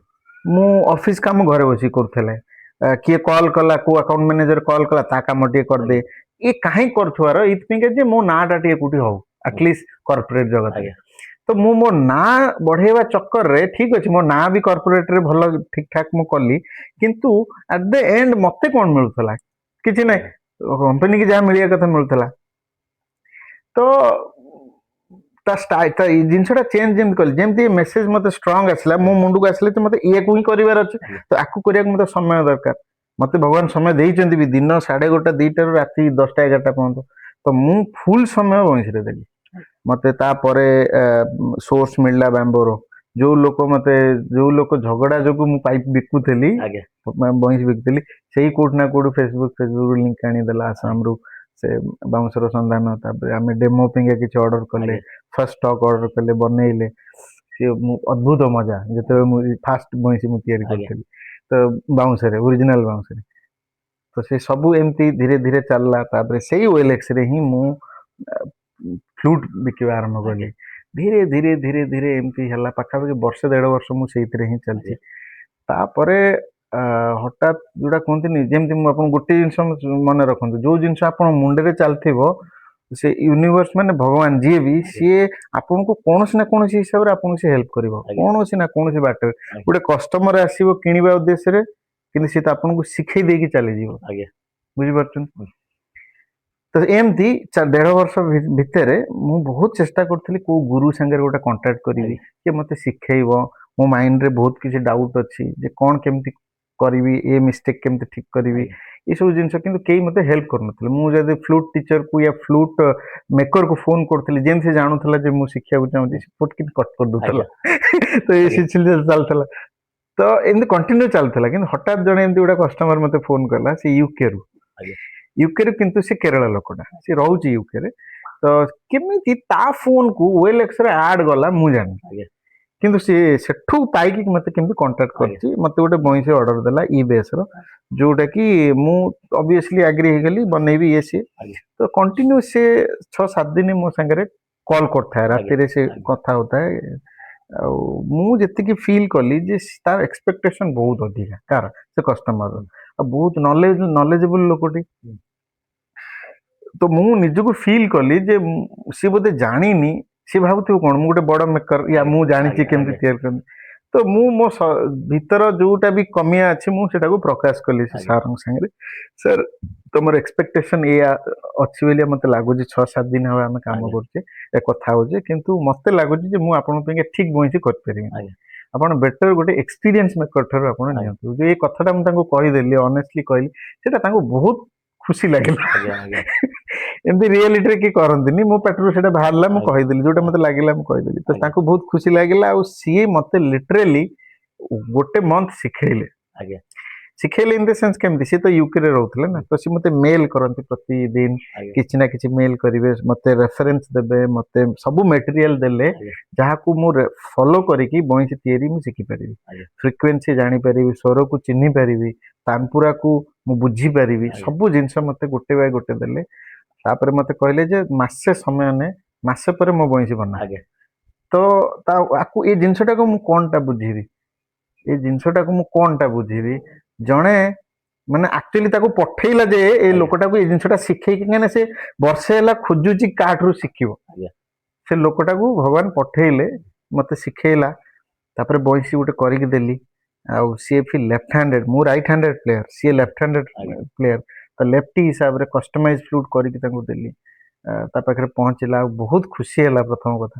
ମୁଁ ଅଫିସ କାମ ଘରେ ବସିକି କରୁଥିଲେ। କିଏ କଲ୍ କଲା କୋଉ ଆକାଉଣ୍ଟ ମ୍ୟାନେଜର କଲ୍ କଲା ତା କାମ ଟିକେ କରିଦେ। ଆଜ୍ଞା ଇଏ କାହିଁ କରୁଥିବାର ଏଇଥିପାଇଁ ଯେ ମୋ ନାଁ ଟା ଟିକେ କୋଉଠି ହଉ ଆଟଲିଷ୍ଟ କର୍ପୋରେଟ ଜଗତରେ। ଆଜ୍ଞା ତ ମୁଁ ମୋ ନାଁ ବଢେଇବା ଚକ୍କରରେ ଠିକ ଅଛି ମୋ ନାଁ ବି କର୍ପୋରେଟରେ ଭଲ ଠିକ ଠାକ ମୁଁ କଲି କିନ୍ତୁ ଆଟ ଦ ଏଣ୍ଡ ମତେ କଣ ମିଳୁଥିଲା କିଛି ନାହିଁ। ଆଜ୍ଞା କମ୍ପାନୀ କି ଯାହା ମିଳିବା କଥା ମିଳୁଥିଲା। ତ ତା ଏଇ ଜିନିଷଟା ଚେଞ୍ଜ ଯେମିତି କଲି, ଯେମିତି ମେସେଜ ମତେ ଷ୍ଟ୍ରଙ୍ଗ ଆସିଲା ମୋ ମୁଣ୍ଡକୁ ଆସିଲେ ଯେ ମତେ ଇଏକୁ ହିଁ କରିବାର ଅଛି, ତ ଆକୁ କରିବାକୁ ମତେ ସମୟ ଦରକାର। ମତେ ଭଗବାନ ସମୟ ଦେଇଛନ୍ତି ବି, ଦିନ 1:30 2ଟାରୁ ରାତି 10ଟା 11ଟା ପର୍ଯ୍ୟନ୍ତ, ତ ମୁଁ ଫୁଲ ସମୟ ବଇଁଶୀରେ ଦେଲି। ମତେ ତାପରେ ସୋର୍ସ ମିଳିଲା ବ୍ୟାମ୍ବୋର, ଯୋଉ ଲୋକ ଝଗଡା ଯୋଗୁ ମୁଁ ପାଇପ ବିକୁଥିଲି, ଆଜ୍ଞା ବଇଁଶୀ ବିକୁଥିଲି, ସେଇ କୋଉଠି ନା କୋଉଠି ଫେସବୁକ ଲିଙ୍କ ଆଣିଦେଲା ଆସାମରୁ ସେ ବାଉଁଶର ସନ୍ଧାନ। ତାପରେ ଆମେ ଡେମୋ ପାଇଁ କିଛି ଅର୍ଡର କଲେ, ଆଜ୍ଞା ଫାର୍ଷ୍ଟ ଷ୍ଟକ୍ ଅର୍ଡର କଲେ, ବନେଇଲେ। ସିଏ ଅଦ୍ଭୁତ ମଜା, ଯେତେବେଳେ ମୁଁ ଫାଷ୍ଟ ବଇଁଶୀ ମୁଁ ତିଆରି ଆଜ୍ଞା କରିଥିଲି ତ ବାଉଁଶରେ, ଓରିଜିନାଲ ବାଉଁଶରେ। ତ ସେ ସବୁ ଏମିତି ଧୀରେ ଧୀରେ ଚାଲିଲା। ତାପରେ ସେଇ OLX ରେ ହିଁ ମୁଁ ଫ୍ଲୁଟ ବିକିବା ଆରମ୍ଭ କଲି। ଧୀରେ ଧୀରେ ଧୀରେ ଧୀରେ ଏମିତି ହେଲା, ପାଖାପାଖି 1.5 ବର୍ଷ ମୁଁ ସେଇଥିରେ ହିଁ ଚାଲିଛି। ତାପରେ ହଠାତ୍ ଯୋଉଟା କୁହନ୍ତିନି, ଯେମିତି ମୁଁ ଆପଣଙ୍କୁ ଗୋଟେ ଜିନିଷ ମନେ ରଖନ୍ତୁ, ଯୋଉ ଜିନିଷ ଆପଣ ମୁଣ୍ଡରେ ଚାଲିଥିବ, ସେ ୟୁନିଭର୍ସ ମାନେ ଭଗବାନ ଯିଏ ବି, ସିଏ ଆପଣଙ୍କୁ କୌଣସି ନା କୌଣସି ହିସାବରେ ଆପଣଙ୍କୁ ସେ ହେଲ୍ପ କରିବ, କୌଣସି ନା କୌଣସି ବାଟରେ। ଗୋଟେ କଷ୍ଟମର ଆସିବ କିଣିବା ଉଦ୍ଦେଶ୍ୟରେ, କିନ୍ତୁ ସେ ତ ଆପଣଙ୍କୁ ଶିଖେଇ ଦେଇକି ଚାଲିଯିବ, ବୁଝିପାରୁଛନ୍ତି। ତ ଏମିତି 1.5 ବର୍ଷ ଭିତରେ ମୁଁ ବହୁତ ଚେଷ୍ଟା କରୁଥିଲି କୋଉ ଗୁରୁ ସାଙ୍ଗରେ ଗୋଟେ କଣ୍ଟାକ୍ଟ କରିବି, ଯେ ମତେ ଶିଖେଇବ। ମୋ ମାଇଣ୍ଡରେ ବହୁତ କିଛି ଡାଉଟ ଅଛି ଯେ କଣ କେମିତି କରିବି, ଏ ମିଷ୍ଟେକ କେମିତି ଠିକ କରିବି, ଏସବୁ ଜିନିଷ, କିନ୍ତୁ କେହି ମତେ ହେଲ୍ପ କରୁନଥିଲେ। ମୁଁ ଯଦି ଫ୍ଲୁଟ ଟିଚରକୁ ୟା ଫ୍ଲୁଟ ମେକରକୁ ଫୋନ କରୁଥିଲି, ଯେମିତି ସେ ଜାଣୁଥିଲା ଯେ ମୁଁ ଶିଖିବାକୁ ଚାହୁଁଛି, ସେ ଫୁଟକିନି କଟ କରିଦଉଥିଲା। ତ ଏ ସିଲସିଲା ଚାଲିଥିଲା, ତ ଏମିତି କଣ୍ଟିନ୍ୟୁ ଚାଲିଥିଲା। କିନ୍ତୁ ହଠାତ୍ ଜଣେ ଏମିତି ଗୋଟେ କଷ୍ଟମର ମତେ ଫୋନ କଲା, ସେ ୟୁକେରୁ, କିନ୍ତୁ ସେ କେରଳ ଲୋକଟା, ସେ ରହୁଛି ୟୁକେରେ। ତ କେମିତି ତା ଫୋନକୁ OLX ରେ ଆଡ ଗଲା ମୁଁ ଜାଣିନି, କିନ୍ତୁ ସିଏ ସେଠୁ ପାଇକି ମତେ କେମିତି କଣ୍ଟାକ୍ଟ କରିଛି, ମତେ ଗୋଟେ ବଇଁଶୀ ଅର୍ଡର ଦେଲା EBS ର, ଯୋଉଟା କି ମୁଁ ଅବଭିୟସଲି ଆଗ୍ରି ହେଇଗଲି, ବନେଇବି ଇଏ ସିଏ। ତ କଣ୍ଟିନ୍ୟୁ ସେ 6-7 ଦିନ ମୋ ସାଙ୍ଗରେ କଲ୍ କରିଥାଏ, ରାତିରେ ସେ କଥା ହଉଥାଏ। ଆଉ ମୁଁ ଯେତିକି ଫିଲ୍ କଲି ଯେ ତାର ଏକ୍ସପେକ୍ଟେସନ ବହୁତ ଅଧିକା, କାର ସେ କଷ୍ଟମର, ଆଉ ବହୁତ ନଲେଜେବୁଲ ଲୋକଟି। ତ ମୁଁ ନିଜକୁ ଫିଲ୍ କଲି ଯେ ସିଏ ବୋଧେ ଜାଣିନି, ସିଏ ଭାବୁଥିବ କଣ ମୁଁ ଗୋଟେ ବଡ ମେକର, ୟା ମୁଁ ଜାଣିଛି କେମିତି ତିଆରି କରନ୍ତି। ତ ମୁଁ ମୋ ଭିତର ଯୋଉଟା ବି କମିଆ ଅଛି, ମୁଁ ସେଟାକୁ ପ୍ରକାଶ କଲି ସେ ସାରଙ୍କ ସାଙ୍ଗରେ। ସାର୍, ତମର ଏକ୍ସପେକ୍ଟେସନ ଏଇଆ ଅଛି ବୋଲି ମତେ ଲାଗୁଛି, 6-7 ଦିନ ହବ ଆମେ କାମ କରୁଛେ, ଏ କଥା ହଉଛେ, କିନ୍ତୁ ମତେ ଲାଗୁଛି ଯେ ମୁଁ ଆପଣଙ୍କ ପାଇଁ ଠିକ ବଇଁଶୀ କରିପାରିବିନି। ଆପଣ ବେଟର ଗୋଟେ ଏକ୍ସପିରିଏନ୍ସ ମେକର ଠାରୁ ଆପଣ ନିଅନ୍ତୁ। ଯେ ଏଇ କଥାଟା ମୁଁ ତାଙ୍କୁ କହିଦେଲି, ଅନେଷ୍ଟଲି କହିଲି, ସେଟା ତାଙ୍କୁ ବହୁତ ଖୁସି ଲାଗିଲା। ଏମିତି ରିଏଲିଟିରେ କି କରନ୍ତିନି, ମୋ ପାଟିରୁ ସେଟା ବାହାରିଲା, ମୁଁ କହିଦେଲି ଯୋଉଟା ମତେ ଲାଗିଲା, ମୁଁ କହିଦେଲି। ତ ତାଙ୍କୁ ବହୁତ ଖୁସି ଲାଗିଲା, ଆଉ ସିଏ ମତେ ଲିଟରାଲି 1 ମନ୍ଥ ଶିଖେଇଲେ। ଇନ ଦ ସେନ୍ସ କେମିତି, ସିଏ ତ ୟୁକେ ରେ ରହୁଥିଲେ ନା, ତ ସିଏ ମତେ ମେଲ କରନ୍ତି ପ୍ରତିଦିନ, କିଛି ନା କିଛି ମେଲ କରିବେ, ମତେ ରେଫରେନ୍ସ ଦେବେ, ମତେ ସବୁ ମେଟେରିଆଲ ଦେଲେ, ଯାହାକୁ ମୁଁ ଫଲୋ କରିକି ବଇଁଶୀ ତିଆରି ମୁଁ ଶିଖିପାରିବି। ଫ୍ରିକ୍ୱେନ୍ସି ଜାଣିପାରିବି, ସ୍ୱରକୁ ଚିହ୍ନି ପାରିବି, ତାନପୁରାକୁ ମୁଁ ବୁଝିପାରିବି, ସବୁ ଜିନିଷ ମତେ ଗୋଟେ ବାଇ ଗୋଟେ ଦେଲେ। ତାପରେ ମତେ କହିଲେ ଯେ ମାସେ ସମୟ ନେ, ମାସେ ପରେ ମୋ ବଇଁଶୀ ବନା। ତ ଆକୁ ଏଇ ଜିନିଷଟାକୁ ମୁଁ କଣଟା ବୁଝିବି, ଜଣେ ମାନେ ଆକ୍ଚୁଆଲି ତାକୁ ପଠେଇଲା ଯେ ଏଇ ଲୋକଟାକୁ ଏଇ ଜିନିଷଟା ଶିଖେଇକି, କାହିଁକିନା ସେ ବର୍ଷେ ହେଲା ଖୋଜୁଛି କାହାଠାରୁ ଶିଖିବ। ସେ ଲୋକଟାକୁ ଭଗବାନ ପଠେଇଲେ, ମତେ ଶିଖେଇଲା। ତାପରେ ବଇଁଶୀ ଗୋଟେ କରିକି ଦେଲି। ଆଉ ସିଏ ବି ଲେଫ୍ଟ ହ୍ୟାଣ୍ଡେଡ, ମୁଁ ରାଇଟ ହ୍ୟାଣ୍ଡେଡ ପ୍ଲେୟାର, ସିଏ ଲେଫ୍ଟ ହ୍ୟାଣ୍ଡେଡ ପ୍ଲେୟାର। ତ ଲେଫ୍ଟି ହିସାବରେ କଷ୍ଟମାଇଜ ଫ୍ଲୁଟ କରିକି ତାଙ୍କୁ ଦେଲି। ତା ପାଖରେ ପହଞ୍ଚିଲା, ଆଉ ବହୁତ ଖୁସି ହେଲା। ପ୍ରଥମ କଥା,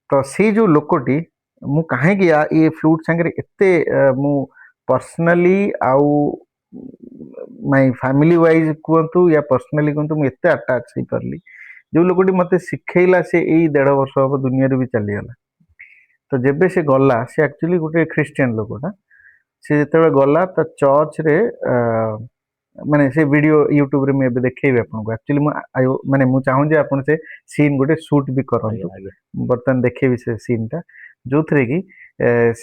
ତ ସେଇ ଯୋଉ ଲୋକଟି, ମୁଁ କାହିଁକି ଏ ଫ୍ଲୁଟ ସାଙ୍ଗରେ ଏତେ ମୁଁ ପର୍ସନାଲି ଆଉ ମାଇ ଫ୍ୟାମିଲି ୱାଇଜ କୁହନ୍ତୁ ୟା ପର୍ସନାଲି କୁହନ୍ତୁ, ମୁଁ ଏତେ ଆଟାଚ ହେଇପାରିଲି। ଯୋଉ ଲୋକଟି ମତେ ଶିଖେଇଲା, ସେ ଏଇ 1.5 ବର୍ଷ ହବ ଦୁନିଆରୁ ବି ଚାଲିଗଲା। ତ ଯେବେ ସେ ଗଲା, ସେ ଆକ୍ଚୁଆଲି ଗୋଟେ ଖ୍ରୀଷ୍ଟିଆନ ଲୋକଟା, ସେ ଯେତେବେଳେ ଗଲା ତା ଚର୍ଚ୍ଚରେ, ମାନେ ସେ ଭିଡିଓ ୟୁଟ୍ୟୁବରେ ମୁଁ ଏବେ ଦେଖେଇବି ଆପଣଙ୍କୁ। ଆକ୍ଚୁଆଲି ମାନେ ମୁଁ ଚାହୁଁଛି ଆପଣ ସେ ସିନ୍ ଗୋଟେ ସୁଟ୍ ବି କରନ୍ତୁ। ବର୍ତ୍ତମାନ ଦେଖେଇବି ସେ ସିନ୍ ଟା, ଯୋଉଥିରେ କି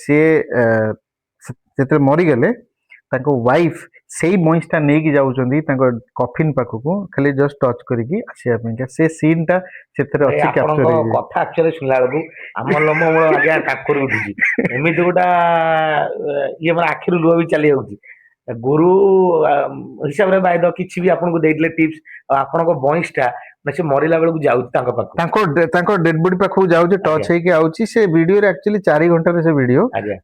ସିଏ ଯେତେବେଳେ ମରିଗଲେ, ତାଙ୍କ ୱାଇଫ ସେଇ ବଇଁଶୀଟା ନେଇକି ଯାଉଛନ୍ତି ତାଙ୍କ କଫିନ ପାଖକୁ, ଖାଲି ଜଷ୍ଟ ଟଚ କରିକି ଆସିବା ପାଇଁକା। ସେ ସିନ୍ ଟା ସେଥିରେ ଅଛି, କ୍ୟାପଚର ଆପଣଙ୍କ ହେଇଯାଇଛି। କଥା ଆକ୍ଚୁଆଲି ଶୁଣିଲା ବେଳକୁ ଆମ ଲୋମମୂଳ ଆଜ୍ଞା ଟାକୁରି ଉଠୁଛି। ଏମିତି ଗୋଟା ଇଏ ମାନେ ଆଖିରୁ ଲୁହ ବି ଚାଲି ଯାଉଛି। ଗୁରୁ ହିସାବରେ ବାଇଦ କିଛି ବି ଆପଣଙ୍କୁ ଦେଇଥିଲେ ଟିପ୍ସ, ଆଉ ଆପଣଙ୍କ ବଇଁଶଟା ସେ ମରିଲା ବେଳକୁ ଯାଉଛି ତାଙ୍କ ପାଖକୁ, ତାଙ୍କ ଡେଡ ବଡି ପାଖକୁ ଯାଉଛି, ଟଚ ହେଇକି ଆଉଛି। ସେ ଭିଡିଓରେ ଆକ୍ଚୁଆଲି 4 ଘଣ୍ଟାର ସେ ଭିଡିଓ,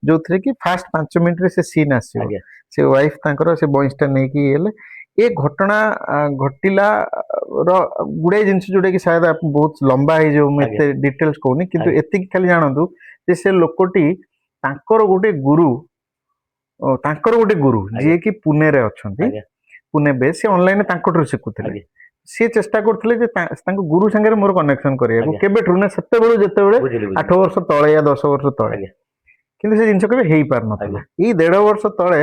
ଯୋଉଥିରେ କି ଫାଷ୍ଟ 5 ମିନିଟରେ ସେ ସିନ୍ ଆସିବ। ସେ ୱାଇଫ ତାଙ୍କର ସେ ବଇଁଶଟା ନେଇକି ହେଲେ, ଏ ଘଟଣା ଘଟିଲା ର ଗୁଡାଏ ଜିନିଷ ଯୋଉଟା କି ସାୟଦ ବହୁତ ଲମ୍ବା ହେଇଯିବ, ମୁଁ ଏତେ ଡିଟେଲ୍ସ କହୁନି, କିନ୍ତୁ ଆଜ୍ଞା। ଏତିକି ଖାଲି ଜାଣନ୍ତୁ ଯେ ସେ ଲୋକଟି ତାଙ୍କର ଗୋଟେ ଗୁରୁ ଆଜ୍ଞା। ଯିଏ କି ପୁନେରେ ଅଛନ୍ତି, ଆଜ୍ଞା ପୁନେ ବେଶ, ସେ ଅନଲାଇନରେ ତାଙ୍କଠାରୁ ଶିଖୁଥିଲେ। ଆଜ୍ଞା ସିଏ ଚେଷ୍ଟା କରୁଥିଲେ ଯେ ତାଙ୍କ ଗୁରୁ ସାଙ୍ଗରେ ମୋର କନେକ୍ସନ କରିବାକୁ, ଆଜ୍ଞା କେବେଠୁ ନା ସେତେବେଳୁ, ଯେତେବେଳେ ବୁଝିଲି 8 ବୁଝିଲି ବର୍ଷ ତଳେ ୟା 10 ବର୍ଷ ତଳେ, ଆଜ୍ଞା କିନ୍ତୁ ସେ ଜିନିଷ କେବେ ହେଇପାରୁନଥିଲା। ଆଜ୍ଞା ଏଇ 1.5 ବର୍ଷ ତଳେ,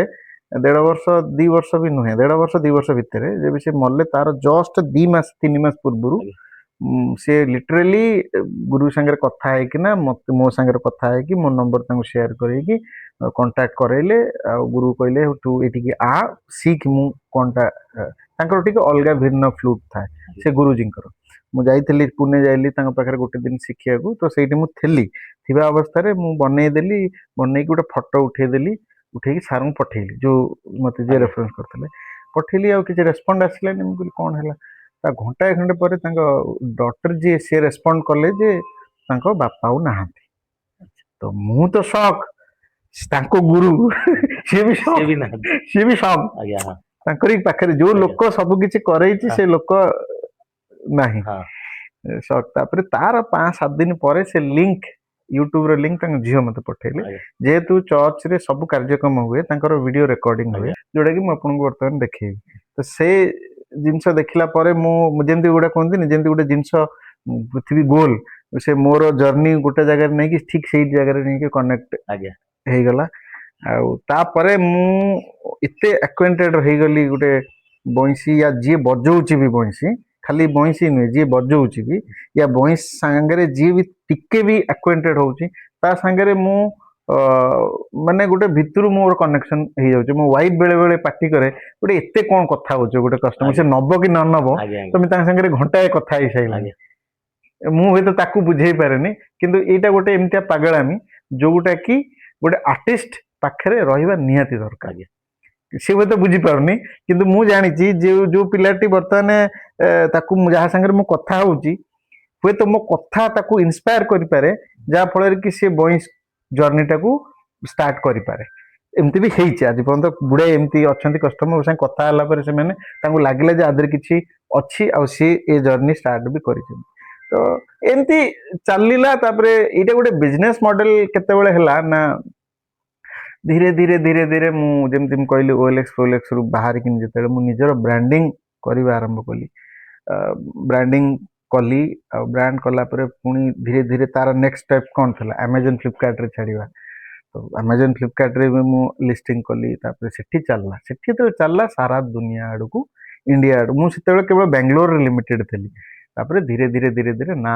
1.5 ବର୍ଷ 2 ବର୍ଷ ବି ନୁହେଁ, 1.5 ବର୍ଷ 2 ବର୍ଷ ଭିତରେ ଯେବେ ସେ ମଲେ, ତାର ଜଷ୍ଟ 2 ମାସ 3 ମାସ ପୂର୍ବରୁ ଆଜ୍ଞା ସେ ଲିଟରାଲି ଗୁରୁ ସାଙ୍ଗରେ କଥା ହେଇକିନା ମତେ ମୋ ସାଙ୍ଗରେ କଥା ହେଇକି ମୋ ନମ୍ବର ତାଙ୍କୁ ସେୟାର କରିକି କଣ୍ଟାକ୍ଟ କରେଇଲେ। ଆଉ ଗୁରୁ କହିଲେ ତୁ ଏଠିକି ଆ, ଶିଖ। ମୁଁ କଣଟା ତାଙ୍କର ଟିକେ ଅଲଗା ଭିନ୍ନ ଫ୍ଲୁଟ ଥାଏ ସେ ଗୁରୁଜୀଙ୍କର। ମୁଁ ଯାଇଥିଲି ପୁନେ, ଯାଇଲି ତାଙ୍କ ପାଖରେ ଗୋଟେ ଦିନ ଶିଖିବାକୁ। ତ ସେଇଠି ମୁଁ ଥିଲି, ଥିବା ଅବସ୍ଥାରେ ମୁଁ ବନେଇଦେଲି, ବନେଇକି ଗୋଟେ ଫଟୋ ଉଠେଇଦେଲି, ଉଠେଇକି ସାରଙ୍କୁ ପଠେଇଲି, ଯୋଉ ମତେ ଯିଏ ଆଜ୍ଞା ରେଫରେନ୍ସ କରିଥିଲେ ପଠେଇଲି। ଆଉ କିଛି ରେସ୍ପଣ୍ଡ ଆସିଲାନି। ମୁଁ କହିଲି କଣ ହେଲା? ତା ଘଣ୍ଟାଏ ଖଣ୍ଡେ ପରେ ତାଙ୍କ ଡକ୍ଟର ଯିଏ, ସିଏ ରେସ୍ପଣ୍ଡ କଲେ ଯେ ତାଙ୍କ ବାପା ଆଉ ନାହାନ୍ତି। ତ ମୁଁ ତ ସକ୍, ତାଙ୍କ ଗୁରୁ ସିଏ ବି ସିଏ ସକ୍, ବି ନାହାନ୍ତି ସିଏ ବି ସକ୍। ଆଜ୍ଞା ହଁ ତାଙ୍କରି ପାଖରେ ଯୋଉ ଆଜ୍ଞା ଲୋକ ସବୁ କିଛି କରେଇଛି, ହଁ ସେ ଲୋକ ନାହିଁ। ହଁ ସକ୍। ତାପରେ ତାର 5-7 ଦିନ ପରେ ସେ ଲିଙ୍କ, ୟୁଟ୍ୟୁବ ର ଲିଙ୍କ ତାଙ୍କ ଝିଅ ମତେ ପଠେଇଲେ। ଆଜ୍ଞା ଯେହେତୁ ଚର୍ଚ୍ଚରେ ସବୁ କାର୍ଯ୍ୟକ୍ରମ ହୁଏ, ତାଙ୍କର ଭିଡିଓ ରେକର୍ଡିଂ ହୁଏ, ଆଜ୍ଞା ଯୋଉଟା କି ମୁଁ ଆପଣଙ୍କୁ ବର୍ତ୍ତମାନ ଦେଖେଇବି। ତ ସେ ଜିନିଷ ଦେଖିଲା ପରେ ମୁଁ ଯେମିତି ଗୋଟେ କୁହନ୍ତିନି, ଯେମିତି ଗୋଟେ ଜିନିଷ ପୃଥିବୀ ଗୋଲ, ସେ ମୋର ଜର୍ଣ୍ଣି ଗୋଟେ ଜାଗାରେ ନେଇକି ଠିକ ସେଇ ଜାଗାରେ ନେଇକି କନେକ୍ଟ ଆଜ୍ଞା ହେଇଗଲା। ଆଉ ତାପରେ ମୁଁ ଏତେ ଆକ୍ୱେଣ୍ଟେଡ ହେଇଗଲି ଗୋଟେ ବଇଁଶୀ, ୟା ଯିଏ ବଜଉଛି ବି ବଇଁଶୀ, ଖାଲି ବଇଁଶୀ ନୁହେଁ, ଯିଏ ବଜଉଛି ବି, ୟା ବଇଁଶୀ ସାଙ୍ଗରେ ଯିଏ ବି ଟିକେ ବି ଆକ୍ୱେଣ୍ଟେଡ ହଉଛି, ତା ସାଙ୍ଗରେ ମୁଁ ମାନେ ଗୋଟେ ଭିତରୁ ମୋର କନେକ୍ସନ ହେଇଯାଉଛି। ମୋ ୱାଇଫ ବେଳେ ବେଳେ ପାର୍ଟି କରେ, ଗୋଟେ ଏତେ କଣ କଥା ହଉଛ ଗୋଟେ କଷ୍ଟମର, ସେ ଆଜ୍ଞା ନବ କି ନ ନବ, ଆଜ୍ଞା ଆଜ୍ଞା ତମେ ତାଙ୍କ ସାଙ୍ଗରେ ଘଣ୍ଟାଏ କଥା ହେଇସାରିଲାଣି। ଆଜ୍ଞା ମୁଁ ହୁଏତ ତାକୁ ବୁଝେଇ ପାରେନି, କିନ୍ତୁ ଏଇଟା ଗୋଟେ ଏମିତିଆ ପାଗଳାମି ଯୋଉଟା କି ଗୋଟେ ଆର୍ଟିଷ୍ଟ ପାଖରେ ରହିବା ନିହାତି ଦରକାର। ଆଜ୍ଞା ସେ ହୁଏତ ବୁଝିପାରୁନି, କିନ୍ତୁ ମୁଁ ଜାଣିଛି ଯୋଉ ପିଲାଟି ବର୍ତ୍ତମାନ ତାକୁ ଯାହା ସାଙ୍ଗରେ ମୁଁ କଥା ହଉଛି, ହୁଏତ ମୋ କଥା ତାକୁ ଇନ୍ସପାୟାର କରିପାରେ, ଯାହା ଫଳରେ କି ସେ ବଇଁଶ ଜର୍ଣ୍ଣିଟାକୁ ଷ୍ଟାର୍ଟ କରିପାରେ। ଏମିତି ବି ହେଇଛି, ଆଜି ପର୍ଯ୍ୟନ୍ତ ଗୁଡେ ଏମିତି ଅଛନ୍ତି କଷ୍ଟମର ସାଙ୍ଗେ କଥା ହେଲା ପରେ ସେମାନେ, ତାଙ୍କୁ ଲାଗିଲା ଯେ ଆଦେହରେ କିଛି ଅଛି, ଆଉ ସିଏ ଏ ଜର୍ଣ୍ଣି ଷ୍ଟାର୍ଟ ବି କରିଛନ୍ତି। ତ ଏମିତି ଚାଲିଲା। ତାପରେ ଏଇଟା ଗୋଟେ ବିଜନେସ ମଡେଲ କେତେବେଳେ ହେଲା ନା, ଧୀରେ ଧୀରେ ଧୀରେ ଧୀରେ ମୁଁ ଯେମିତି ମୁଁ କହିଲି OLX ଫୋଏଲଏକ୍ସ ରୁ ବାହାରିକି ଯେତେବେଳେ ମୁଁ ନିଜର ବ୍ରାଣ୍ଡିଂ କରିବା ଆରମ୍ଭ କଲି, ବ୍ରାଣ୍ଡିଂ କଲି। ଆଉ ବ୍ରାଣ୍ଡ କଲା ପରେ ପୁଣି ଧୀରେ ଧୀରେ ତାର ନେକ୍ସଟ ଷ୍ଟେପ୍ କଣ ଥିଲା, ଆମାଜନ ଫ୍ଲିପକାର୍ଟରେ ଛାଡିବା। ତ ଆମାଜନ ଫ୍ଲିପକାର୍ଟରେ ବି ମୁଁ ଲିଷ୍ଟିଂ କଲି। ତାପରେ ସେଠି ଚାଲିଲା, ସେଠି ଯେତେବେଳେ ଚାଲିଲା ସାରା ଦୁନିଆ ଆଡକୁ, ଇଣ୍ଡିଆ ଆଡକୁ। ମୁଁ ସେତେବେଳେ କେବଳ ବାଙ୍ଗାଲୋରରେ ଲିମିଟେଡ ଥିଲି। ତାପରେ ଧୀରେ ଧୀରେ ଧୀରେ ଧୀରେ ନା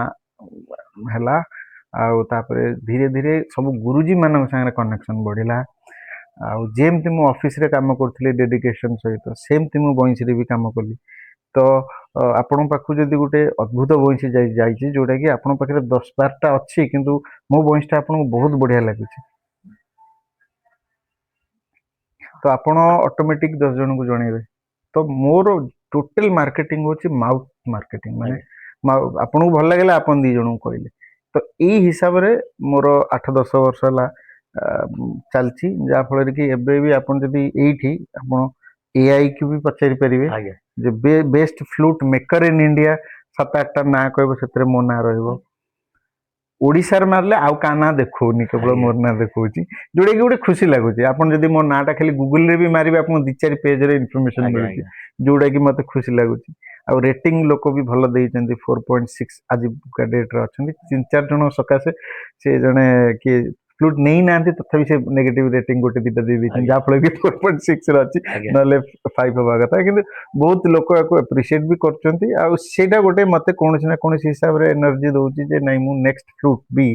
ହେଲା। ଆଉ ତାପରେ ଧୀରେ ଧୀରେ ସବୁ ଗୁରୁଜୀ ମାନଙ୍କ ସାଙ୍ଗରେ କନେକ୍ସନ ବଢିଲା। ଆଉ ଯେମିତି ମୁଁ ଅଫିସରେ କାମ କରୁଥିଲି ଡେଡିକେସନ ସହିତ, ସେମିତି ମୁଁ ବଇଁଶୀରେ ବି କାମ କଲି। ତ ଆପଣଙ୍କ ପାଖକୁ ଯଦି ଗୋଟେ ଅଦ୍ଭୁତ ବଇଁଶୀ ଯାଇଛି, ଯୋଉଟା କି ଆପଣଙ୍କ ପାଖରେ 10-12ଟା ଅଛି, କିନ୍ତୁ ମୋ ବଇଁଶୀଟା ଆପଣଙ୍କୁ ବହୁତ ବଢିଆ ଲାଗୁଛି, ତ ଆପଣ ଅଟୋମେଟିକ 10 ଜଣଙ୍କୁ ଜଣେଇବେ। ତ ମୋର ଟୋଟାଲ ମାର୍କେଟିଂ ହଉଛି ମାଉଥ ମାର୍କେଟିଂ, ମାନେ ଆଜ୍ଞା ଆପଣଙ୍କୁ ଭଲ ଲାଗିଲା, ଆପଣ 2 ଜଣଙ୍କୁ କହିଲେ। ତ ଏଇ ହିସାବରେ ମୋର 8-10 ବର୍ଷ ହେଲା ଚାଲିଛି, ଯାହା ଫଳରେ କି ଏବେ ବି ଆପଣ ଯଦି ଏଇଠି ଆପଣ AI କୁ ବି ପଚାରି ପାରିବେ ଆଜ୍ଞା ଯେ best flute maker in India, 7-8ଟା ନାଁ କହିବ, ସେଥିରେ ମୋ ନାଁ ରହିବ। ଓଡିଶାରେ ମାରିଲେ ଆଉ କାହା ନାଁ ଦେଖଉନି, କେବଳ ଆଜ୍ଞା ମୋର ନାଁ ଦେଖଉଛି, ଯୋଉଟା କି ଗୋଟେ ଖୁସି ଲାଗୁଛି। ଆପଣ ଯଦି ମୋ ନାଁଟା ଖାଲି ଗୁଗୁଲରେ ବି ମାରିବେ, ଆପଣଙ୍କୁ 2-4 ପେଜରେ ଇନଫର୍ମେସନ ଆଜ୍ଞା ମିଳୁଛି, ଆଜ୍ଞା ଯୋଉଟା କି ମତେ ଖୁସି ଲାଗୁଛି। ଆଉ ରେଟିଂ ଲୋକ ବି ଭଲ ଦେଇଛନ୍ତି, 4.6 ଆଜିକା ଡେଟରେ ଅଛନ୍ତି। 3-4 ଜଣ ସକାଶେ ସେ ଜଣେ କିଏ ଫ୍ଲୁଟ ନେଇନାହାନ୍ତି, ତଥାପି ସେ ନେଗେଟିଭ ରେଟିଂ ଗୋଟେ 2ଟା ଦେଇ ଦେଇଛନ୍ତି, ଆଜ୍ଞା ଯାହାଫଳରେ କି 4.6 ରେ ଅଛି, ଆଜ୍ଞା ନହେଲେ 5 ହବା କଥା। କିନ୍ତୁ ବହୁତ ଲୋକ ୟାକୁ ଆପ୍ରିସିଏଟ ବି କରୁଛନ୍ତି। ଆଉ ସେଇଟା ଗୋଟେ ମତେ କୌଣସି ନା କୌଣସି ହିସାବରେ ଏନର୍ଜି ଦଉଛି ଯେ ନାଇଁ, ମୁଁ ନେକ୍ସଟ ଫ୍ଲୁଟ ବି,